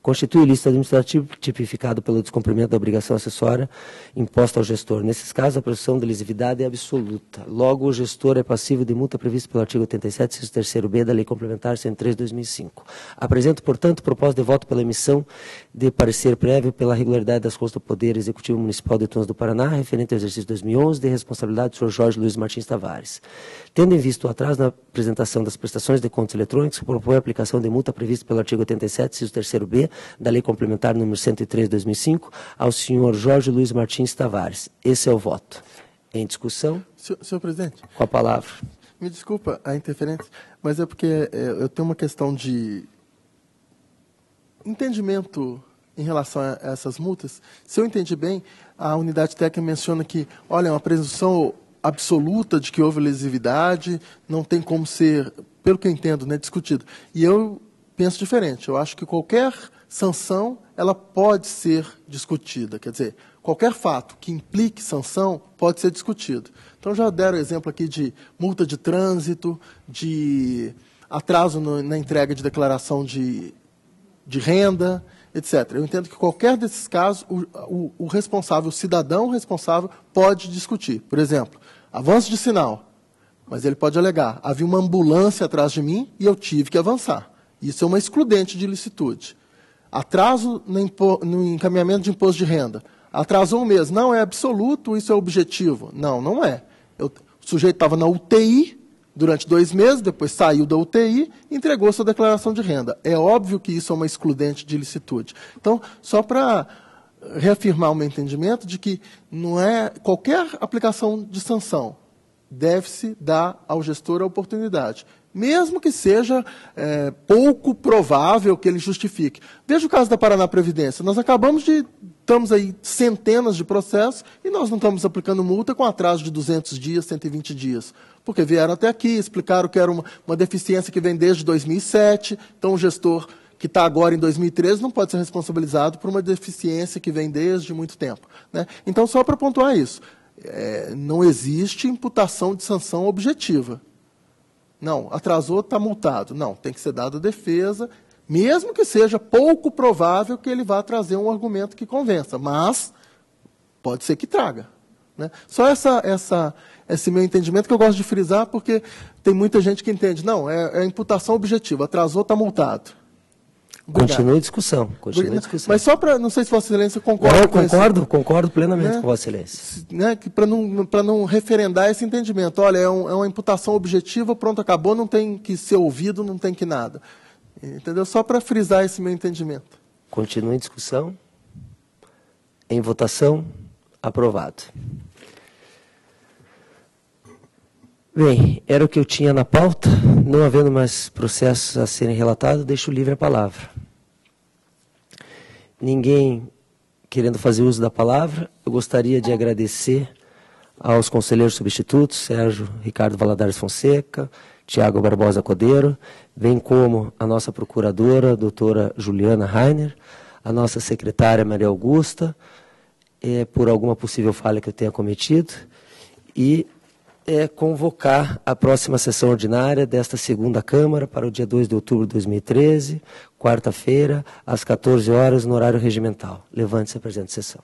Constitui ilícito administrativo tipificado pelo descumprimento da obrigação acessória imposta ao gestor. Nesses casos, a presunção de lesividade é absoluta. Logo, o gestor é passivo de multa prevista pelo artigo 87, inciso 3º-B da Lei Complementar 103 de 2005. Apresento, portanto, proposta de voto pela emissão de parecer prévio pela regularidade das contas do Poder Executivo Municipal de Tunas do Paraná, referente ao exercício 2011, de responsabilidade do senhor Jorge Luiz Martins Tavares. Tendo em vista o atraso na apresentação das prestações de contas eletrônicas, propõe a aplicação de multa prevista pelo artigo 87, inciso 3º terceiro B da Lei Complementar número 103 de 2005, ao senhor Jorge Luiz Martins Tavares. Esse é o voto. Em discussão? Senhor presidente. Com a palavra. Me desculpa a interferência, mas é porque eu tenho uma questão de entendimento em relação a essas multas. Se eu entendi bem, a unidade técnica menciona que, olha, é uma presunção absoluta de que houve lesividade, não tem como ser, pelo que eu entendo, né, discutido. E eu penso diferente. Eu acho que qualquer sanção ela pode ser discutida. Quer dizer, qualquer fato que implique sanção pode ser discutido. Então, já deram exemplo aqui de multa de trânsito, de atraso na entrega de declaração de renda, etc. Eu entendo que qualquer desses casos, o responsável, o cidadão responsável, pode discutir. Por exemplo, avanço de sinal, mas ele pode alegar, havia uma ambulância atrás de mim e eu tive que avançar. Isso é uma excludente de ilicitude. Atraso no encaminhamento de imposto de renda. Atrasou um mês. Não, é absoluto, isso é objetivo. Não, não é. O sujeito estava na UTI durante 2 meses, depois saiu da UTI e entregou sua declaração de renda. É óbvio que isso é uma excludente de ilicitude. Então, só para reafirmar o meu entendimento de que não é qualquer aplicação de sanção deve-se dar ao gestor a oportunidade, mesmo que seja pouco provável que ele justifique. Veja o caso da Paraná Previdência. Nós estamos aí centenas de processos e nós não estamos aplicando multa com atraso de 200 dias, 120 dias. Porque vieram até aqui, explicaram que era uma deficiência que vem desde 2007, então o gestor que está agora em 2013 não pode ser responsabilizado por uma deficiência que vem desde muito tempo, né? Então, só para pontuar isso, não existe imputação de sanção objetiva. Não, atrasou, está multado. Não, tem que ser dada defesa, mesmo que seja pouco provável que ele vá trazer um argumento que convença, mas pode ser que traga, né? Só esse meu entendimento que eu gosto de frisar, porque tem muita gente que entende, não, é imputação objetiva, atrasou, está multado. Obrigado. Continue a discussão. Mas só para, não sei se Vossa Excelência concorda com isso. Concordo plenamente com Vossa Excelência. Né, para não referendar esse entendimento. Olha, é uma imputação objetiva, pronto, acabou, não tem que ser ouvido, não tem que nada. Entendeu? Só para frisar esse meu entendimento. Continue a discussão. Em votação, aprovado. Bem, era o que eu tinha na pauta. Não havendo mais processos a serem relatados, deixo livre a palavra. Ninguém querendo fazer uso da palavra, eu gostaria de agradecer aos conselheiros substitutos, Sérgio Ricardo Valadares Fonseca, Tiago Barbosa Cordeiro, bem como a nossa procuradora, doutora Juliana Rainer, a nossa secretária Maria Augusta, por alguma possível falha que eu tenha cometido, e convocar a próxima sessão ordinária desta segunda Câmara para o dia 2 de outubro de 2013, quarta-feira, às 14 horas, no horário regimental. Levante-se a presente sessão.